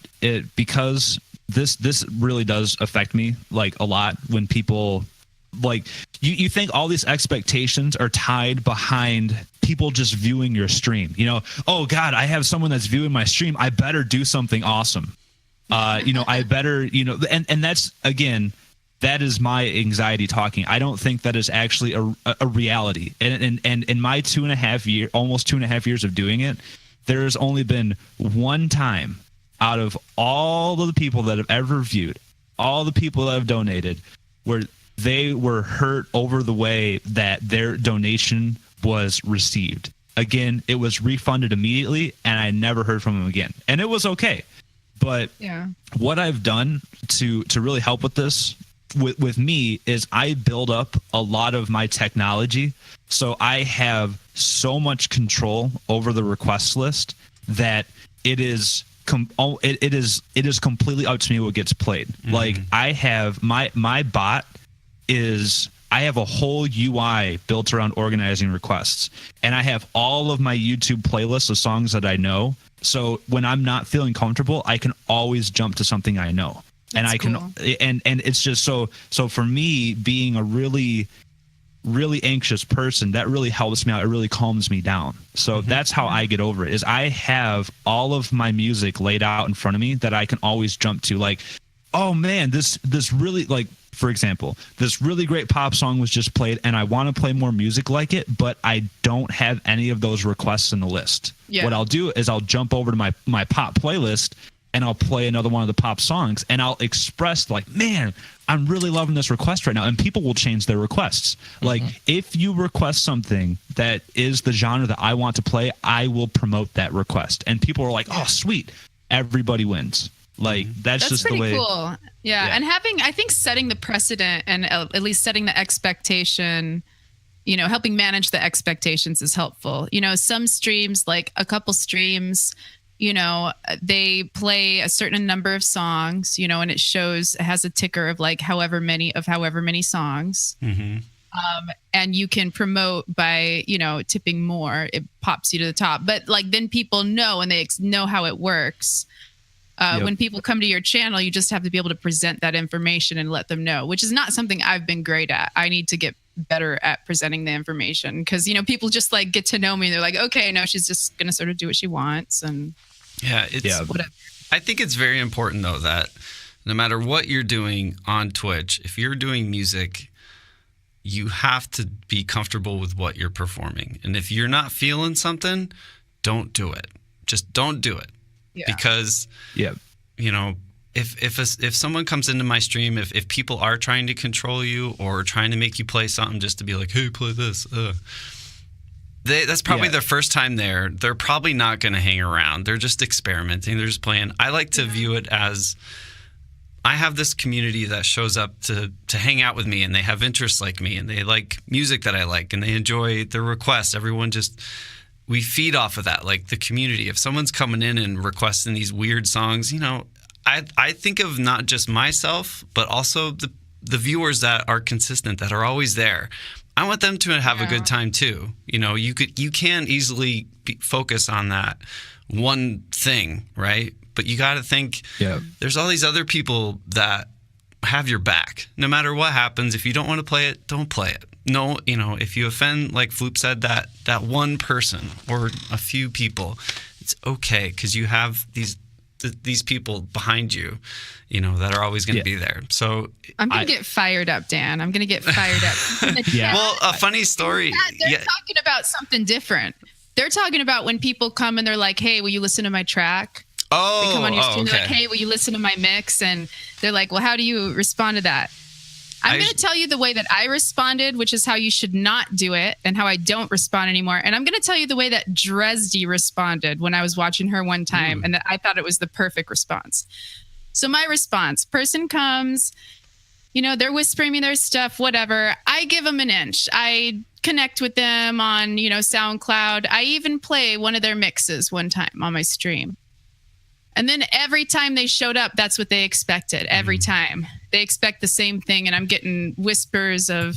because this really does affect me like a lot when people like you think all these expectations are tied behind people just viewing your stream. Oh God, I have someone that's viewing my stream, I better do something awesome. I better, and that's, again, that is my anxiety talking. I don't think that is actually a reality. And in my almost 2.5 years of doing it, there has only been one time out of all of the people that have ever viewed, all the people that have donated, where they were hurt over the way that their donation was received. Again, it was refunded immediately, and I never heard from them again. And it was okay. But what I've done to really help with this, with me, is I build up a lot of my technology. So I have so much control over the request list that it is completely up to me what gets played. Mm-hmm. Like, I have my bot is, I have a whole UI built around organizing requests, and I have all of my YouTube playlists of songs that I know. So when I'm not feeling comfortable, I can always jump to something I know. And I can, and it's just so for me, being a really, really anxious person, that really helps me out. It really calms me down. So that's how I get over it, is I have all of my music laid out in front of me that I can always jump to. Like, oh man, this really, like, for example, this really great pop song was just played, and I want to play more music like it, but I don't have any of those requests in the list. Yeah. What I'll do is I'll jump over to my pop playlist, and I'll play another one of the pop songs, and I'll express, like, man, I'm really loving this request right now. And people will change their requests. Like, if you request something that is the genre that I want to play, I will promote that request. And people are like, oh, sweet. Everybody wins. Like, that's just the way. That's pretty cool. Yeah. And I think setting the precedent, and at least setting the expectation, helping manage the expectations is helpful. Some streams, like a couple streams, they play a certain number of songs, and it has a ticker of like however many songs. And you can promote by, tipping more, it pops you to the top. But like, then people know, and they know how it works. When people come to your channel, you just have to be able to present that information and let them know, which is not something I've been great at. I need to get better at presenting the information, because, people just like get to know me. They're like, okay, no, she's just going to sort of do what she wants. And whatever. I think it's very important, though, that no matter what you're doing on Twitch, if you're doing music, you have to be comfortable with what you're performing. And if you're not feeling something, don't do it. Just don't do it. Yeah. Because, if someone comes into my stream, if people are trying to control you or trying to make you play something just to be like, hey, play this, that's probably their first time there. They're probably not going to hang around. They're just experimenting. They're just playing. I like to view it as, I have this community that shows up to hang out with me, and they have interests like me, and they like music that I like, and they enjoy the requests. Everyone we feed off of that, like the community. If someone's coming in and requesting these weird songs, I think of not just myself, but also the viewers that are consistent, that are always there. I want them to have a good time too. You can easily focus on that one thing, right? But you got to think there's all these other people that have your back. No matter what happens, if you don't want to play it, don't play it. No, if you offend, like Flewp said, that one person or a few people, it's okay because you have these people behind you, that are always going to be there. So I'm going to get fired up, Dan. I'm going to get fired up. Well, a funny story. They're talking about something different. They're talking about when people come and they're like, hey, will you listen to my track? Oh, they come on your stream, okay. they're like, hey, will you listen to my mix? And they're like, well, how do you respond to that? I'm going to tell you the way that I responded, which is how you should not do it and how I don't respond anymore. And I'm going to tell you the way that Dresdy responded when I was watching her one time and that I thought it was the perfect response. So my response, person comes, they're whispering me their stuff, whatever. I give them an inch. I connect with them on, SoundCloud. I even play one of their mixes one time on my stream. And then every time they showed up, that's what they expected. Every time they expect the same thing. And I'm getting whispers of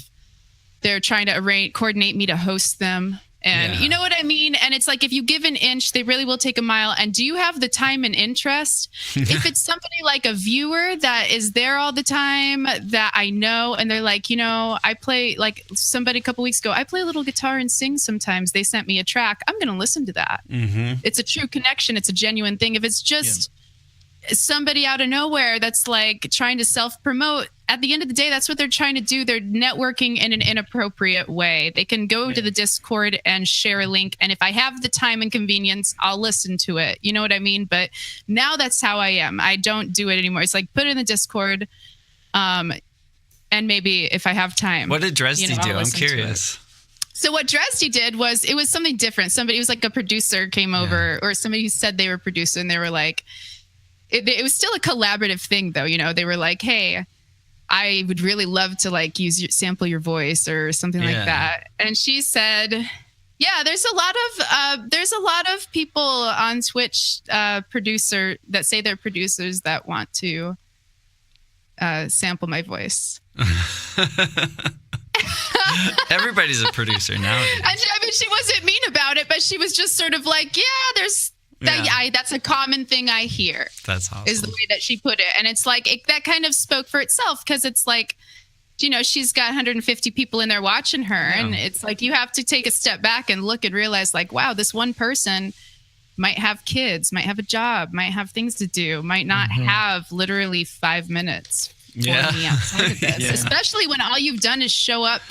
they're trying to coordinate me to host them. And you know what I mean? And it's like, if you give an inch, they really will take a mile. And do you have the time and interest? If it's somebody like a viewer that is there all the time that I know, and they're like, I play, like somebody a couple weeks ago, I play a little guitar and sing sometimes. They sent me a track. I'm going to listen to that. It's a true connection. It's a genuine thing. If it's just somebody out of nowhere that's like trying to self-promote, at the end of the day, that's what they're trying to do. They're networking in an inappropriate way. They can go to the Discord and share a link. And if I have the time and convenience, I'll listen to it. You know what I mean? But now that's how I am. I don't do it anymore. It's like, put it in the Discord. And maybe if I have time. What did Dresdy do? I'm curious. So what Dresdy did was, it was something different. Somebody, it was like a producer came over, or somebody who said they were producer, and they were like, it was still a collaborative thing though. They were like, hey, I would really love to like sample your voice or something like that. And she said, yeah, there's a lot of people on Twitch producer that say they're producers that want to sample my voice. Everybody's a producer now. I mean, she wasn't mean about it, but she was just sort of like, that's a common thing I hear. That's awesome. Is the way that she put it. And it's like, that kind of spoke for itself, because it's like, she's got 150 people in there watching her. Yeah. And it's like, you have to take a step back and look and realize like, wow, this one person might have kids, might have a job, might have things to do, might not have literally 5 minutes for me outside of this. Especially when all you've done is show up.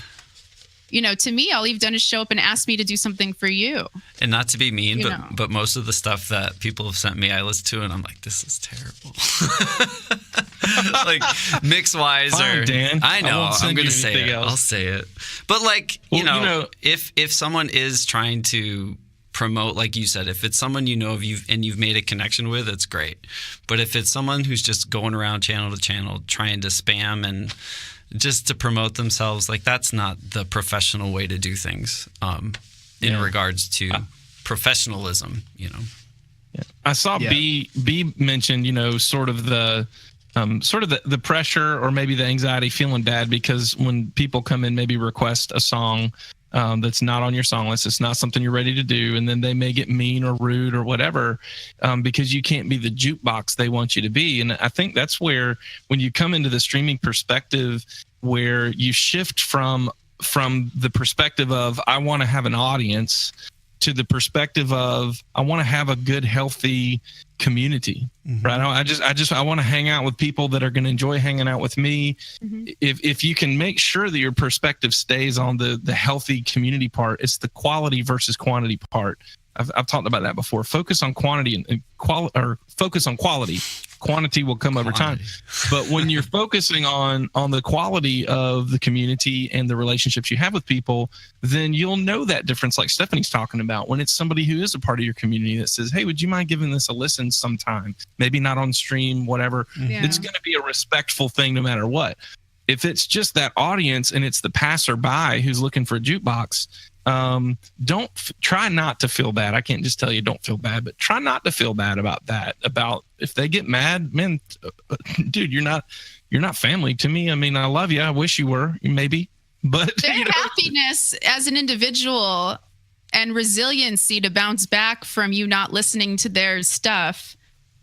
To me, all you've done is show up and ask me to do something for you. And not to be mean, but most of the stuff that people have sent me, I listen to and I'm like, this is terrible. Like mix-wise, or Dan. I know, I'm going to say it. I'll say it. But like, if someone is trying to promote, like you said, if it's someone you've made a connection with, it's great. But if it's someone who's just going around channel to channel trying to spam and just to promote themselves, like that's not the professional way to do things in regards to professionalism, I saw B mentioned, sort of the pressure or maybe the anxiety, feeling bad because when people come in, maybe request a song that's not on your song list, it's not something you're ready to do, and then they may get mean or rude or whatever because you can't be the jukebox they want you to be. And I think that's where, when you come into the streaming perspective, where you shift from the perspective of I want to have an audience to the perspective of I want to have a good, healthy community, right? I want to hang out with people that are going to enjoy hanging out with me. If you can make sure that your perspective stays on the healthy community part, it's the quality versus quantity part. I've talked about that before. Focus on quantity and focus on quality. Quantity will come over time. But when you're focusing on the quality of the community and the relationships you have with people, then you'll know that difference, like Stephanie's talking about, when it's somebody who is a part of your community that says, hey, would you mind giving this a listen sometime? Maybe not on stream, whatever. It's going to be a respectful thing no matter what. If it's just that audience and it's the passerby who's looking for a jukebox, try not to feel bad. I can't just tell you don't feel bad, but try not to feel bad about that. About if they get mad, man, dude, you're not family to me. I mean, I love you. I wish you were, maybe, but their happiness as an individual and resiliency to bounce back from you not listening to their stuff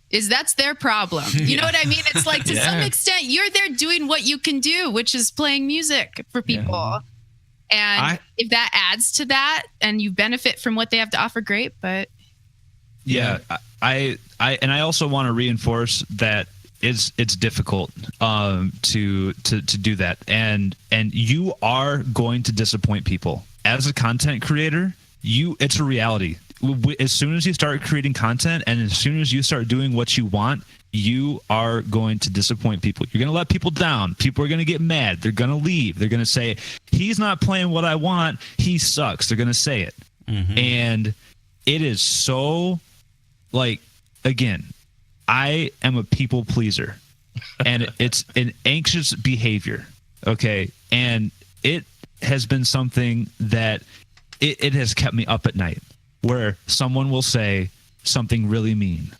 is that's their problem. You know what I mean? It's like to some extent you're there doing what you can do, which is playing music for people. And if that adds to that and you benefit from what they have to offer, great. But I also want to reinforce that it's difficult to do that, and you are going to disappoint people as a content creator. It's a reality. As soon as you start creating content and as soon as you start doing what you want, you are going to disappoint people. You're going to let people down. People are going to get mad. They're going to leave. They're going to say, he's not playing what I want. He sucks. They're going to say it. And it is so, like, again, I am a people pleaser and it's an anxious behavior. Okay. And it has been something that it has kept me up at night, where someone will say something really mean,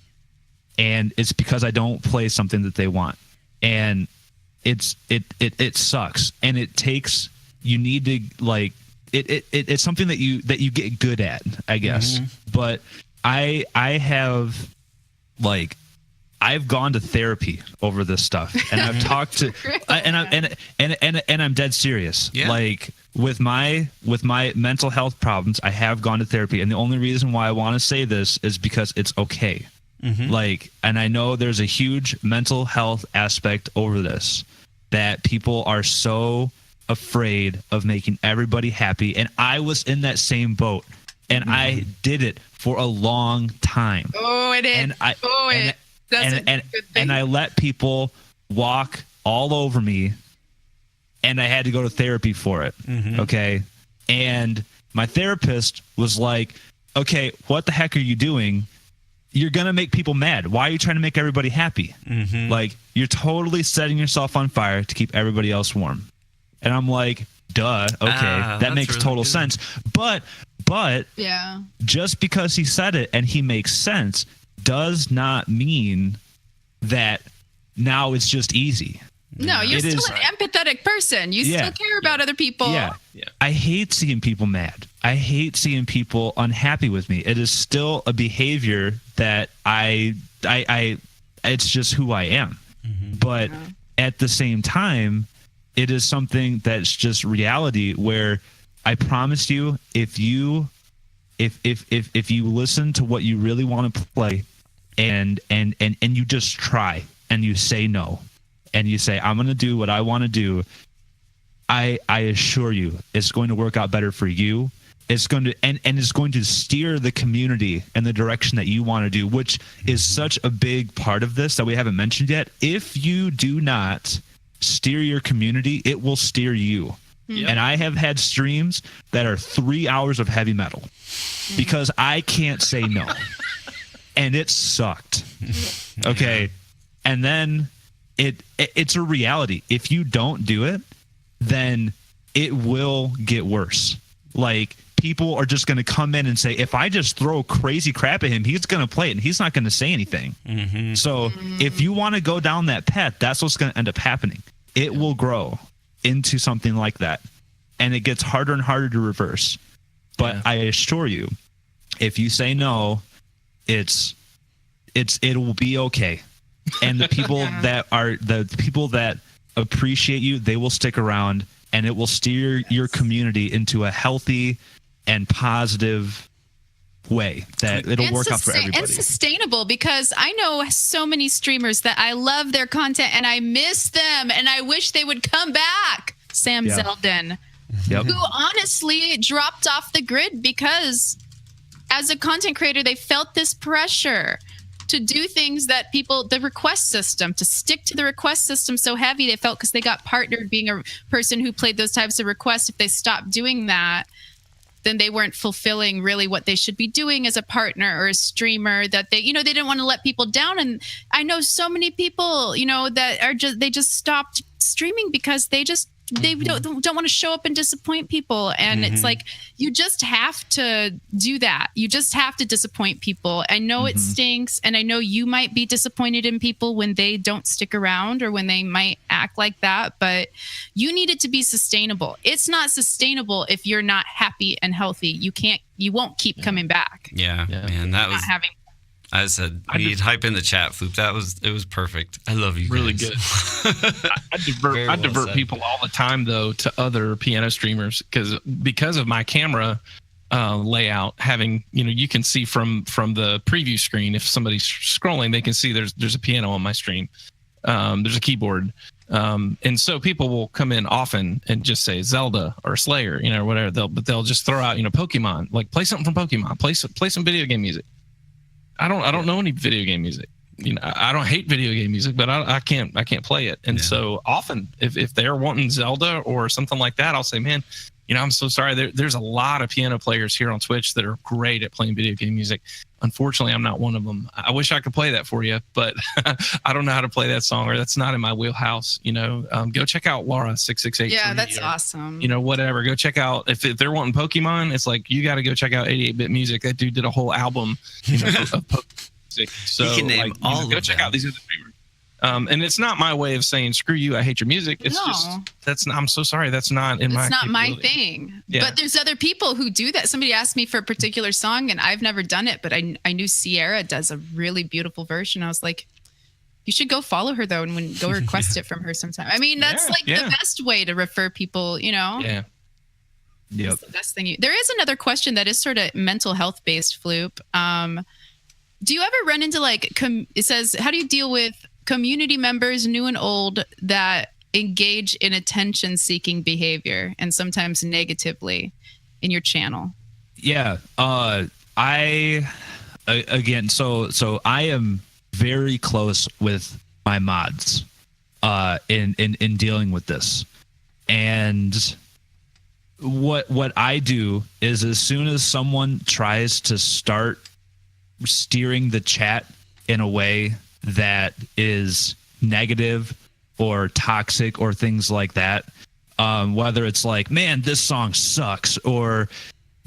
and it's because I don't play something that they want, and it sucks, and you need to, like, it's something that you get good at, I guess. But I have, like, I've gone to therapy over this stuff, and I've talked to, and I'm dead serious. Yeah. Like, with my mental health problems, I have gone to therapy, and the only reason why I want to say this is because it's okay. Like, and I know there's a huge mental health aspect over this, that people are so afraid of making everybody happy, and I was in that same boat, and I did it for a long time. And I let people walk all over me, and I had to go to therapy for it. Okay. And my therapist was like, okay, what the heck are you doing? You're going to make people mad. Why are you trying to make everybody happy? Like, you're totally setting yourself on fire to keep everybody else warm. And I'm like, duh. Okay. That makes really total sense. But just because he said it and he makes sense does not mean that now it's just easy. No, you're still an empathetic person. You still care about other people. Yeah. I hate seeing people mad. I hate seeing people unhappy with me. It is still a behavior that it's just who I am. But at the same time, it is something that's just reality, where I promise you, if you listen to what you really want to play, and you just try, and you say no, and you say, I'm going to do what I want to do, I assure you it's going to work out better for you. It's going to and it's going to steer the community in the direction that you want to do, which is such a big part of this that we haven't mentioned yet. If you do not steer your community, it will steer you. And I have had streams that are 3 hours of heavy metal because I can't say no. And it sucked. Okay. And then it's a reality. If you don't do it, then it will get worse. Like, people are just going to come in and say, if I just throw crazy crap at him, he's going to play it and he's not going to say anything. So if you want to go down that path, that's what's going to end up happening. It will grow into something like that, and it gets harder and harder to reverse. But I assure you, if you say no, it will be okay. And the people that appreciate you, they will stick around, and it will steer your community into a healthy and positive way that it'll work out for everybody. And sustainable, because I know so many streamers that I love their content and I miss them and I wish they would come back. Sam Zeldin, who honestly dropped off the grid because as a content creator, they felt this pressure to do things that the request system, to stick to the request system so heavy, they felt, because they got partnered being a person who played those types of requests. If they stopped doing that, then they weren't fulfilling really what they should be doing as a partner or a streamer, that they didn't want to let people down. And I know so many people, that are they just stopped streaming because they don't want to show up and disappoint people. And it's like, you just have to do that. You just have to disappoint people. I know it stinks. And I know you might be disappointed in people when they don't stick around or when they might act like that, but you need it to be sustainable. It's not sustainable if you're not happy and healthy. You won't keep coming back. Yeah. Man, I said, we need hype in the chat, Flewp. It was perfect. I love you guys. Really good. I divert people all the time, though, to other piano streamers because of my camera layout. Having, you can see from the preview screen, if somebody's scrolling, they can see there's a piano on my stream. There's a keyboard. And so people will come in often and just say Zelda or Slayer, or whatever. They'll just throw out, Pokemon, like play something from Pokemon, play some video game music. I don't know any video game music. I don't hate video game music, but I can't play it. And so often if they're wanting Zelda or something like that, I'll say, man, I'm so sorry. There's a lot of piano players here on Twitch that are great at playing video game music. Unfortunately, I'm not one of them. I wish I could play that for you, but I don't know how to play that song, or that's not in my wheelhouse. Go check out Laura 668. Yeah, that's awesome. Whatever. Go check out if they're wanting Pokemon. It's like you got to go check out 88-bit music. That dude did a whole album of Pokemon music. So you can name all of go check out these other streamers. And it's not my way of saying screw you, I hate your music. It's just I'm so sorry, that's not in my. It's not my thing. Yeah. But there's other people who do that. Somebody asked me for a particular song, and I've never done it, but I knew Sierra does a really beautiful version. I was like, you should go follow her though, and go request it from her sometime. I mean, that's the best way to refer people. Yeah. Yep. That's the best thing. There is another question that is sort of mental health based, Flewp. Do you ever run into it says, how do you deal with community members, new and old, that engage in attention-seeking behavior and sometimes negatively in your channel? Yeah. Again, so I am very close with my mods in dealing with this. And what I do is, as soon as someone tries to start steering the chat in a way that is negative or toxic or things like that, whether it's like, man, this song sucks, or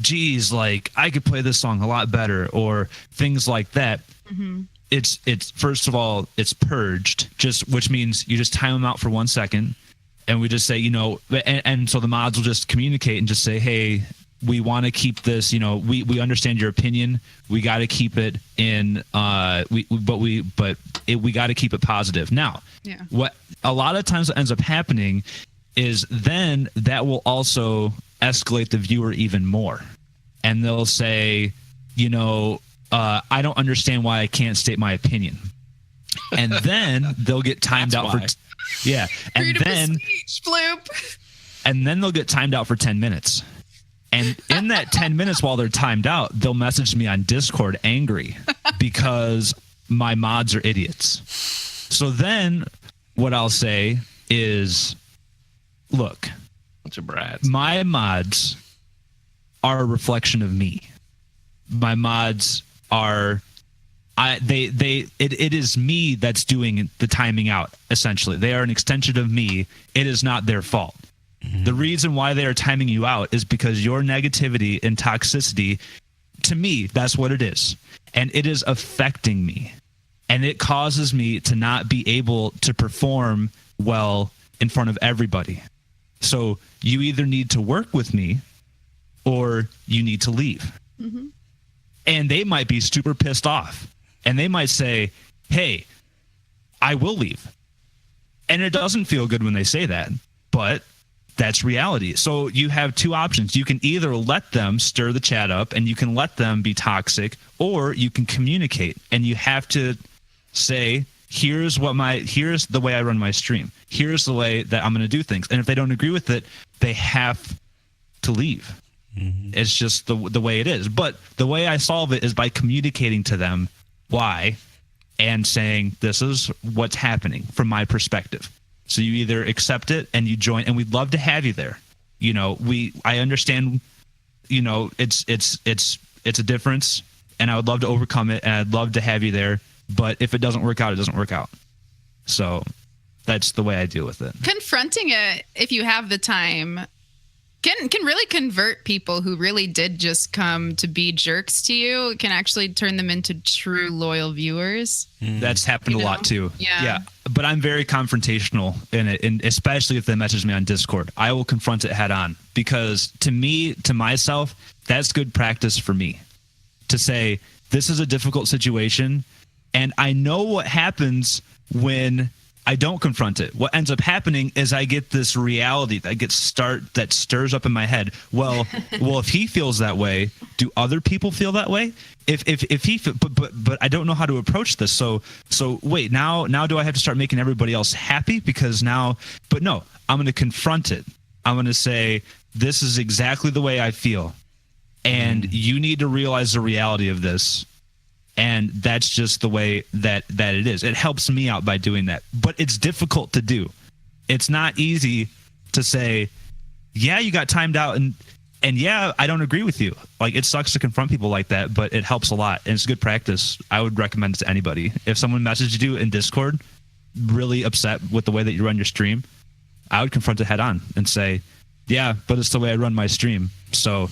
geez, like I could play this song a lot better, or things like that. Mm-hmm. It's first of all, it's purged, which means you just time them out for 1 second, and we just say, and so the mods will just communicate and just say, hey, we want to keep this, we understand your opinion. We got to keep it in, we got to keep it positive. Now, what a lot of times ends up happening is then that will also escalate the viewer even more. And they'll say, I don't understand why I can't state my opinion. And then they'll get timed out for, and then they'll get timed out for 10 minutes. And in that 10 minutes while they're timed out, they'll message me on Discord angry because my mods are idiots. So then what I'll say is, look, bunch of brats. My mods are a reflection of me. My mods are, it is me that's doing the timing out, essentially. They are an extension of me. It is not their fault. Mm-hmm. The reason why they are timing you out is because your negativity and toxicity, to me, that's what it is. And it is affecting me. And it causes me to not be able to perform well in front of everybody. So you either need to work with me or you need to leave. Mm-hmm. And they might be super pissed off. And they might say, hey, I will leave. And it doesn't feel good when they say that, but that's reality. So you have two options. You can either let them stir the chat up and you can let them be toxic, or you can communicate, and you have to say, here's the way I run my stream. Here's the way that I'm going to do things. And if they don't agree with it, they have to leave. Mm-hmm. It's just the way it is. But the way I solve it is by communicating to them why and saying, this is what's happening from my perspective. So you either accept it and you join, and we'd love to have you there. I understand, it's a difference, and I would love to overcome it, and I'd love to have you there. But if it doesn't work out, it doesn't work out. So that's the way I deal with it. Confronting it, if you have the time, can really convert people who really did just come to be jerks to you. It can actually turn them into true loyal viewers. That's happened a lot too. Yeah. But I'm very confrontational in it, and especially if they message me on Discord, I will confront it head on, because to myself, that's good practice for me to say, this is a difficult situation, and I know what happens when I don't confront it. What ends up happening is I get this reality that stirs up in my head. Well, if he feels that way, do other people feel that way? If he, but I don't know how to approach this. So wait, now do I have to start making everybody else happy? Because now, but no, I'm going to confront it. I'm going to say, this is exactly the way I feel, and you need to realize the reality of this. And that's just the way that it is. It helps me out by doing that. But it's difficult to do. It's not easy to say, yeah, you got timed out, and yeah, I don't agree with you. Like, it sucks to confront people like that, but it helps a lot. And it's good practice. I would recommend it to anybody. If someone messaged you in Discord, really upset with the way that you run your stream, I would confront it head on and say, yeah, but it's the way I run my stream. So...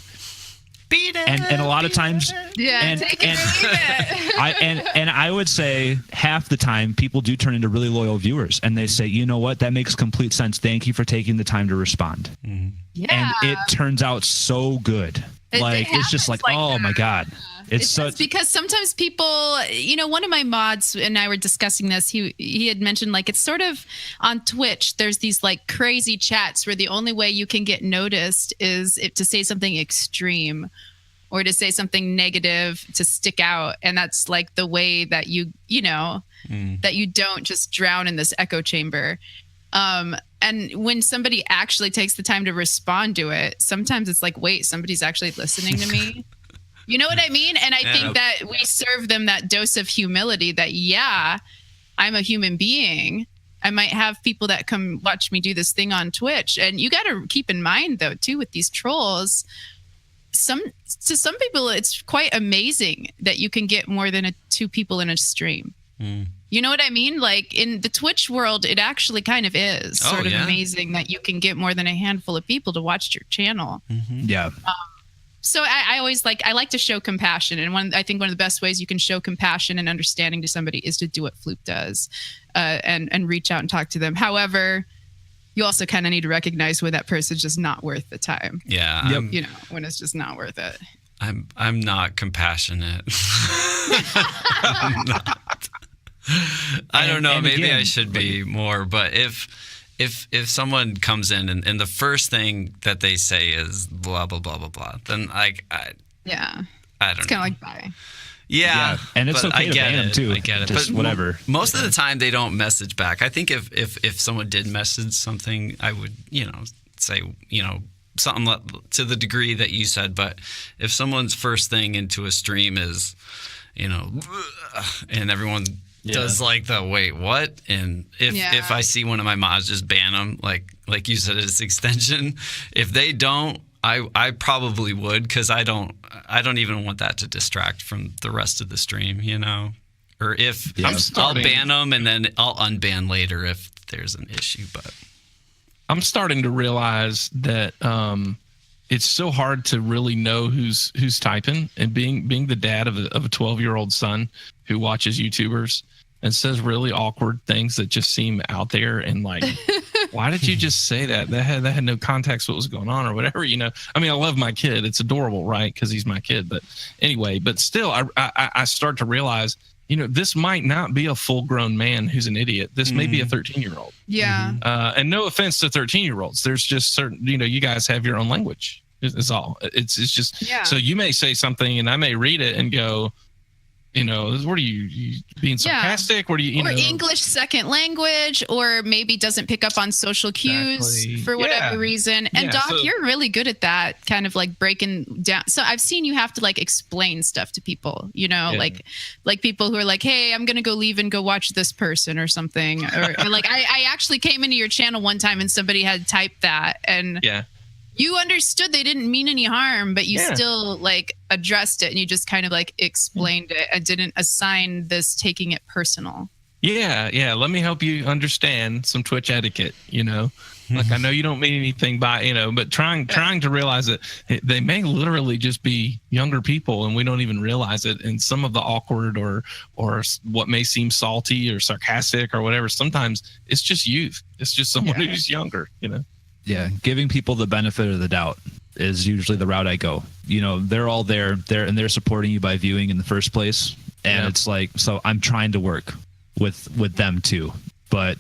Beat it, and a lot of times, take it or leave it. I would say half the time people do turn into really loyal viewers, and they say, you know what, that makes complete sense. Thank you for taking the time to respond. Yeah. And it turns out so good. It's just like oh that. my God. It's because sometimes people, one of my mods and I were discussing this. He had mentioned, like, it's sort of on Twitch, there's these like crazy chats where the only way you can get noticed is to say something extreme or to say something negative to stick out. And that's like the way that that you don't just drown in this echo chamber. And when somebody actually takes the time to respond to it, sometimes it's like, wait, somebody's actually listening to me. You know what I mean? And I think that we serve them that dose of humility that, yeah, I'm a human being. I might have people that come watch me do this thing on Twitch. And you got to keep in mind, though, too, with these trolls, to some people, it's quite amazing that you can get more than two people in a stream. You know what I mean? Like, in the Twitch world, it actually kind of is sort of amazing that you can get more than a handful of people to watch your channel. Yeah. So I always I like to show compassion. And I think one of the best ways you can show compassion and understanding to somebody is to do what Flewp does and reach out and talk to them. However, you also kind of need to recognize when that person's just not worth the time. Yeah. When it's just not worth it. I'm not compassionate. I'm not. I don't know. Maybe again, I should be more. But if someone comes in and the first thing that they say is blah blah blah blah blah, then I don't know. It's kind of like bye. Yeah, and it's okay to ban them too. I get it, just but whatever. Most of the time they don't message back. I think if someone did message something, I would say something to the degree that you said. But if someone's first thing into a stream is and everyone does like the wait what, and if I see one of my mods just ban them like you said, it's extension. If they don't, I probably would, because I don't even want that to distract from the rest of the stream, or if I'll ban them and then I'll unban later if there's an issue. But I'm starting to realize that it's so hard to really know who's typing, and being the dad of a 12-year-old son who watches YouTubers and says really awkward things that just seem out there, and like, why did you just say that? That had no context what was going on or whatever, I mean, I love my kid. It's adorable, right? Because he's my kid. But anyway, but still, I start to realiise, this might not be a full-grown man who's an idiot. This may be a 13-year-old. Yeah. And no offense to 13-year-olds. There's just certain, you guys have your own language. It's all. It's just. Yeah. So you may say something, and I may read it and go, what are you being sarcastic? Yeah. What are you, or English second language, or maybe doesn't pick up on social cues for whatever reason. And Doc, you're really good at that, kind of like breaking down. So I've seen you have to like explain stuff to people, like people who are like, hey, I'm going to go leave and go watch this person or something. Or like, I actually came into your channel one time and somebody had typed that, and you understood they didn't mean any harm, but you still like addressed it, and you just kind of like explained it and didn't assign this taking it personal. Yeah. Let me help you understand some Twitch etiquette, Like, I know you don't mean anything by, but trying to realize that they may literally just be younger people and we don't even realize it. And some of the awkward or what may seem salty or sarcastic or whatever, sometimes it's just youth. It's just someone who's younger, Yeah, giving people the benefit of the doubt is usually the route I go. They're all there, and they're supporting you by viewing in the first place. And it's like, so I'm trying to work with them too. But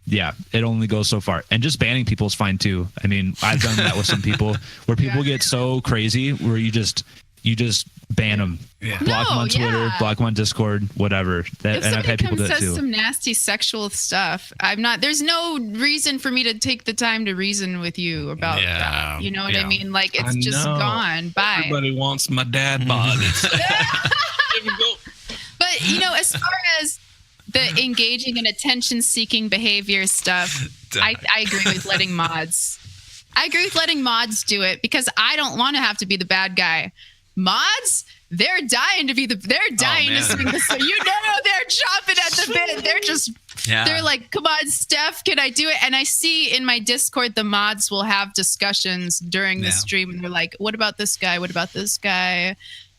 yeah, it only goes so far. And just banning people is fine too. I mean, I've done that with some people where people get so crazy where you just ban them. Yeah. Block them on Twitter, block them on Discord, whatever. And I've had people do that too. If somebody says some nasty sexual stuff, there's no reason for me to take the time to reason with you about that. You know what I mean? Like, it's just gone. Bye. Everybody wants my dad bod. But, as far as the engaging in attention-seeking behavior stuff, I agree with letting mods. I agree with letting mods do it because I don't want to have to be the bad guy. Mods, they're dying to swing this. So they're chomping at the bit. They're just they're like, come on, Steph, can I do it? And I see in my Discord the mods will have discussions during the stream and they're like, what about this guy? What about this guy?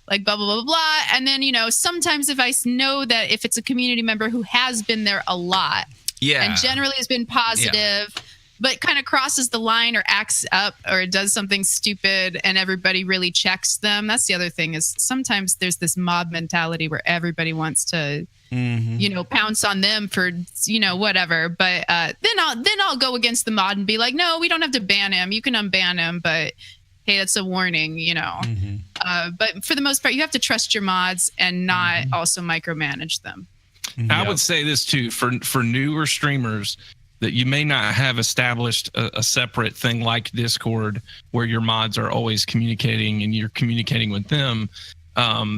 Like blah, blah, blah, blah. And then, sometimes if I know that if it's a community member who has been there a lot and generally has been positive, but kind of crosses the line or acts up or does something stupid and everybody really checks them. That's the other thing is sometimes there's this mob mentality where everybody wants to, pounce on them for, whatever. But then I'll go against the mod and be like, no, we don't have to ban him. You can unban him, but hey, that's a warning, But for the most part, you have to trust your mods and not also micromanage them. I would say this too, for newer streamers, that you may not have established a separate thing like Discord where your mods are always communicating and you're communicating with them.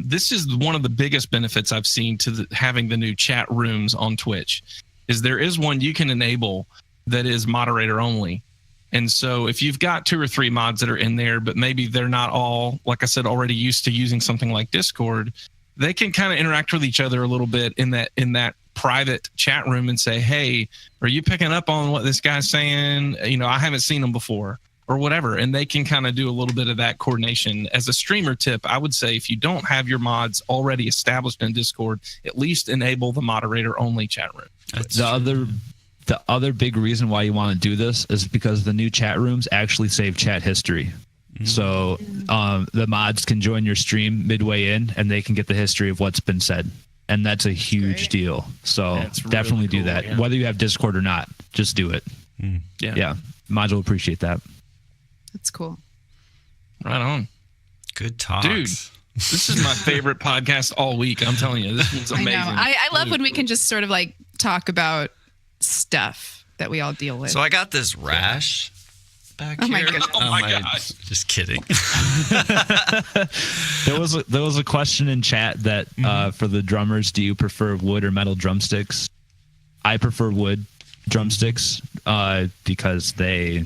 This is one of the biggest benefits I've seen to having the new chat rooms on Twitch is there is one you can enable that is moderator only. And so if you've got 2 or 3 mods that are in there, but maybe they're not all, like I said, already used to using something like Discord, they can kind of interact with each other a little bit in that private chat room and say, hey, are you picking up on what this guy's saying? I haven't seen him before or whatever. And they can kind of do a little bit of that coordination. As a streamer tip, I would say if you don't have your mods already established in Discord, at least enable the moderator only chat room. The other big reason why you want to do this is because the new chat rooms actually save chat history. So the mods can join your stream midway in and they can get the history of what's been said. And that's a huge deal. So definitely do that. Yeah. Whether you have Discord or not, just do it. Yeah. Mods will appreciate that. That's cool. Right on. Good talks. Dude, this is my favorite podcast all week. I'm telling you, this one's amazing. I love when we can just sort of like talk about stuff that we all deal with. So I got this rash back here. Oh my gosh. Just kidding. There was a question in chat that for the drummers, do you prefer wood or metal drumsticks? I prefer wood drumsticks because they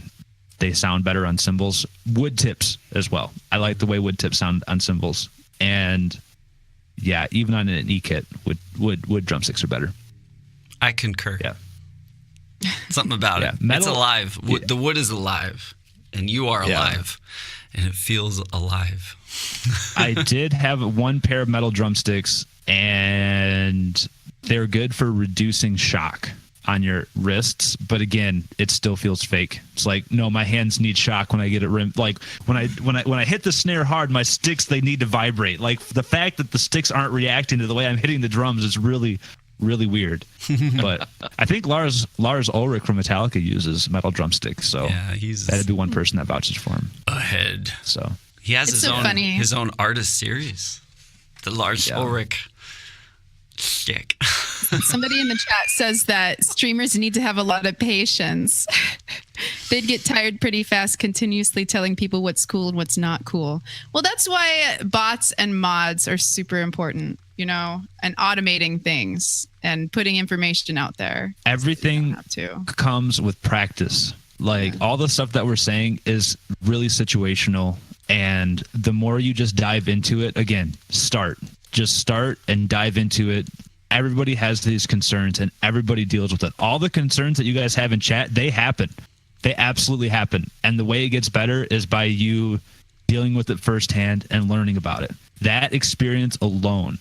sound better on cymbals. Wood tips as well. I like the way wood tips sound on cymbals. And yeah, even on an E-kit, wood drumsticks are better. I concur. Yeah. Something about it. Metal, it's alive. The wood is alive, and you are alive, and it feels alive. I did have one pair of metal drumsticks, and they're good for reducing shock on your wrists. But again, it still feels fake. It's like, no, my hands need shock when I get it rimmed. Like when I hit the snare hard, my sticks, they need to vibrate. Like the fact that the sticks aren't reacting to the way I'm hitting the drums is really weird. But I think Lars Ulrich from Metallica uses metal drumsticks, so that'd be one person that vouches for him ahead. So he has his own artist series, the Lars Ulrich shtick. Somebody in the chat says that streamers need to have a lot of patience. They'd get tired pretty fast continuously telling people what's cool and what's not cool. Well, that's why bots and mods are super important, and automating things and putting information out there. Everything comes with practice. Like all the stuff that we're saying is really situational. And the more you just dive into it, again, just start and dive into it. Everybody has these concerns and everybody deals with it. All the concerns that you guys have in chat, they happen. They absolutely happen. And the way it gets better is by you dealing with it firsthand and learning about it. That experience alone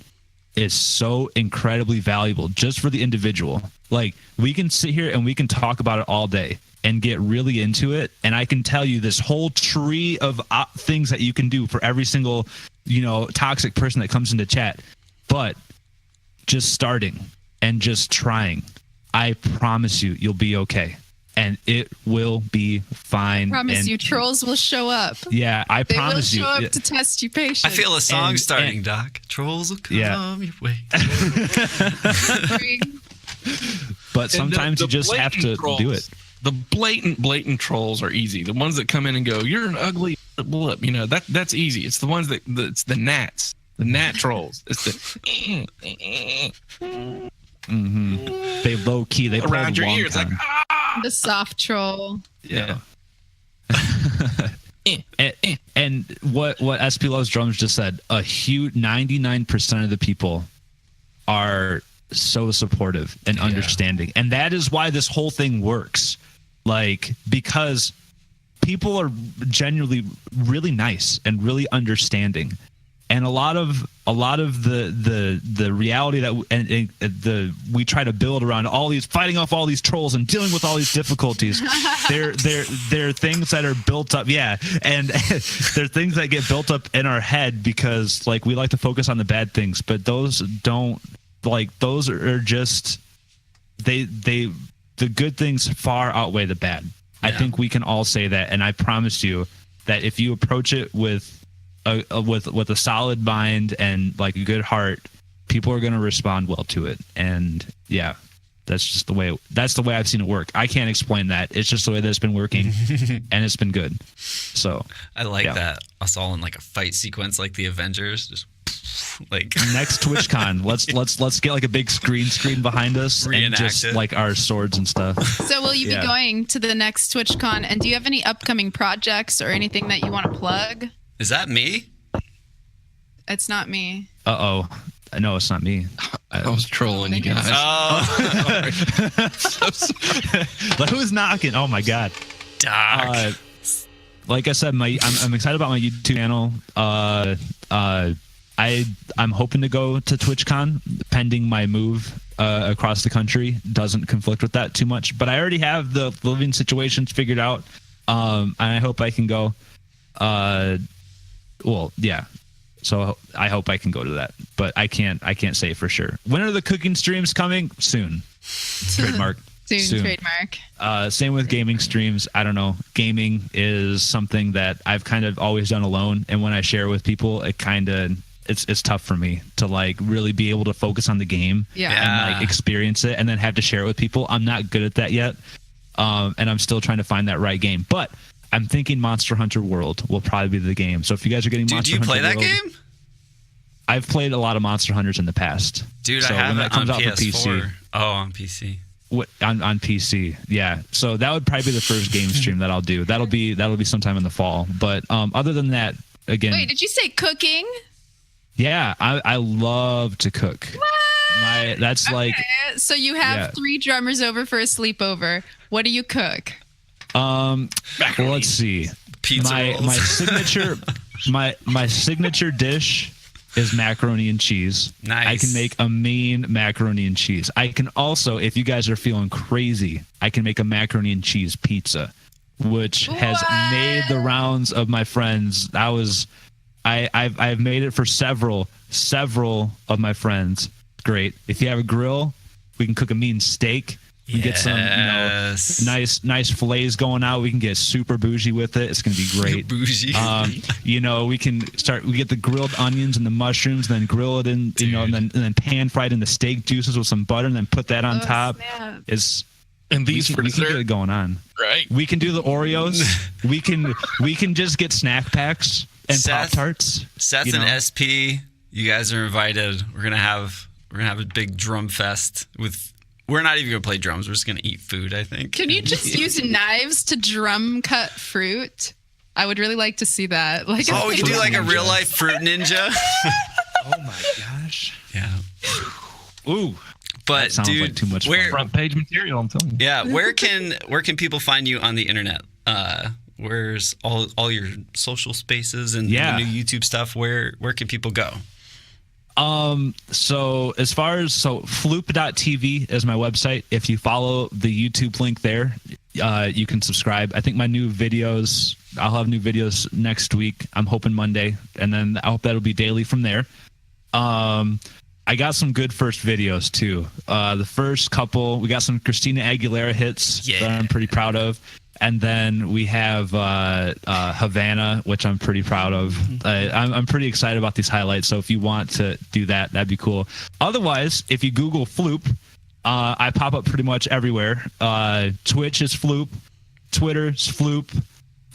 is so incredibly valuable just for the individual. Like we can sit here and we can talk about it all day and get really into it. And I can tell you this whole tree of things that you can do for every single, toxic person that comes into chat. But just starting and just trying, I promise you'll be okay. And it will be fine. I promise you, trolls will show up. Yeah, I promise you. They will show up to test your patience. I feel a song starting, Doc. Trolls will come your way. But sometimes you just have to do it. The blatant trolls are easy. The ones that come in and go, "You're an ugly blip," that's easy. It's the ones it's the gnats, the gnat trolls. It's the They low key. They around your ears like the soft troll. Yeah. and what SP Loves Drums just said, a huge 99% of the people are so supportive and understanding. And that is why this whole thing works. Like, because people are genuinely really nice and really understanding. And a lot of the reality that we try to build around all these, fighting off all these trolls and dealing with all these difficulties, they're things that are built up, and they're things that get built up in our head because like we like to focus on the bad things, but those are just the good things far outweigh the bad. I think we can all say that, and I promise you that if you approach it with a solid mind and like a good heart, people are going to respond well to it. And that's just the way I've seen it work. I can't explain that. It's just the way that it's been working and it's been good. So I like that. Us all in like a fight sequence, like the Avengers, just like next TwitchCon, let's get like a big screen behind us and just like our swords and stuff. So will you be going to the next TwitchCon, and do you have any upcoming projects or anything that you want to plug? Is that me? It's not me. Uh-oh. No, it's not me. I was trolling you guys. Oh. So sorry. Who's knocking? Oh my God. Doc. Like I said, I'm excited about my YouTube channel. I'm hoping to go to TwitchCon, pending my move across the country doesn't conflict with that too much. But I already have the living situations figured out, and I hope I can go. So I hope I can go to that, but I can't say for sure. When are the cooking streams coming? Soon. Trademark. Soon. Trademark. Same with gaming streams. I don't know. Gaming is something that I've kind of always done alone, and when I share with people, it's tough for me to like really be able to focus on the game and like experience it, and then have to share it with people. I'm not good at that yet, and I'm still trying to find that right game, but I'm thinking Monster Hunter World will probably be the game. So if you guys are getting Monster Hunter World... Do you play that game? I've played a lot of Monster Hunters in the past. Dude, so I have when it that comes on out PS4. for PC. Oh, on PC. On PC, yeah. So that would probably be the first game stream that I'll do. That'll be sometime in the fall. But other than that, again... Wait, did you say cooking? Yeah, I love to cook. What? That's like... So you have 3 drummers over for a sleepover. What do you cook? Well, let's see. Pizza rolls. my signature dish is macaroni and cheese. Nice. I can make a mean macaroni and cheese. I can also, if you guys are feeling crazy, I can make a macaroni and cheese pizza, which has made the rounds of my friends. I've made it for several of my friends. Great. If you have a grill, we can cook a mean steak. We get some nice fillets going out. We can get super bougie with it. It's going to be great. Bougie. We get the grilled onions and the mushrooms, and then grill it in, and then pan fried in the steak juices with some butter, and then put that on top. Snap. And we can get it going on. Right. We can do the Oreos. we can just get snack packs and Pop-Tarts. Seth and SP, you guys are invited. We're gonna have a big drum fest with. We're not even going to play drums. We're just going to eat food, I think. Can you just use knives to drum cut fruit? I would really like to see that. Like, we can do like a real life fruit ninja. Oh my gosh. Yeah. Ooh. But dude, like too much front page material, I'm telling you. Yeah, where can people find you on the internet? Where's all your social spaces and the new YouTube stuff? Where can people go? So as far as Flewp.tv is my website. If you follow the YouTube link there, you can subscribe. I think my new videos, I'll have new videos next week. I'm hoping Monday, and then I hope that'll be daily from there. I got some good first videos too. The first couple, we got some Christina Aguilera hits that I'm pretty proud of. And then we have Havana, which I'm pretty proud of. I'm pretty excited about these highlights. So if you want to do that, that'd be cool. Otherwise, if you Google Flewp, I pop up pretty much everywhere. Twitch is Flewp. Twitter is Flewp.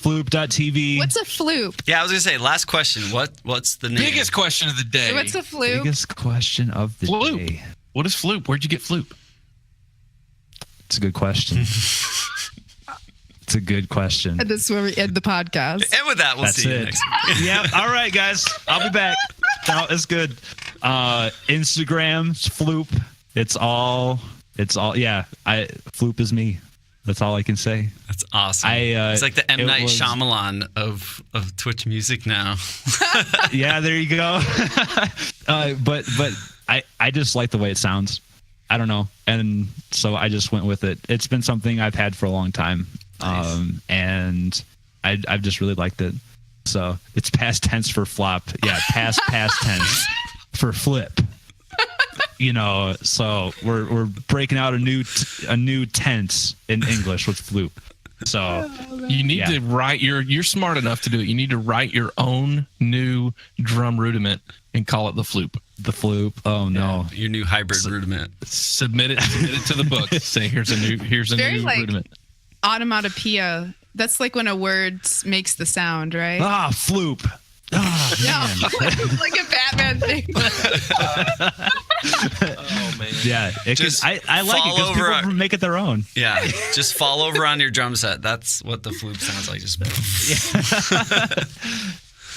Flewp.tv. What's a Flewp? Yeah, I was gonna say. Last question. What's the name? Biggest question of the day. What's a Flewp? Biggest question of the Flewp. day. What is Flewp? Where'd you get Flewp? It's a good question. It's a good question. And this is where we end the podcast. And with that, we'll see you next week. Yeah. All right, guys. I'll be back. No, it's good. Instagram, Flewp. It's all. Yeah. Flewp is me. That's all I can say. That's awesome. It's like the M. Night Shyamalan of Twitch music now. Yeah, there you go. But I just like the way it sounds. I don't know, and so I just went with it. It's been something I've had for a long time, and I've just really liked it. So it's past tense for flop. Yeah, past tense for flip. So we're breaking out a new tense in English with Flewp. So you need to write you're smart enough to do it. You need to write your own new drum rudiment and call it the Flewp. The Flewp. Oh no. Your new hybrid rudiment. Submit it to the book. Say here's a new rudiment. Onomatopoeia. That's like when a word makes the sound, right? Flewp. Oh, man. Like a Batman thing. Oh man. Yeah, I like it because people make it their own. Yeah, just fall over on your drum set. That's what the Flewp sounds like. Just.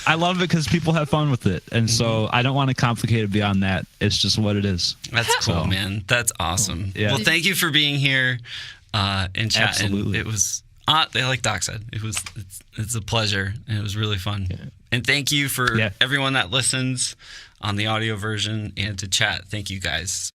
I love it because people have fun with it, and so I don't want to complicate it beyond that. It's just what it is. That's cool, man. That's awesome. Yeah. Well, thank you for being here and chatting. Absolutely. It was like Doc said. It's a pleasure, and it was really fun. Yeah. And thank you for everyone that listens on the audio version and to chat. Thank you guys.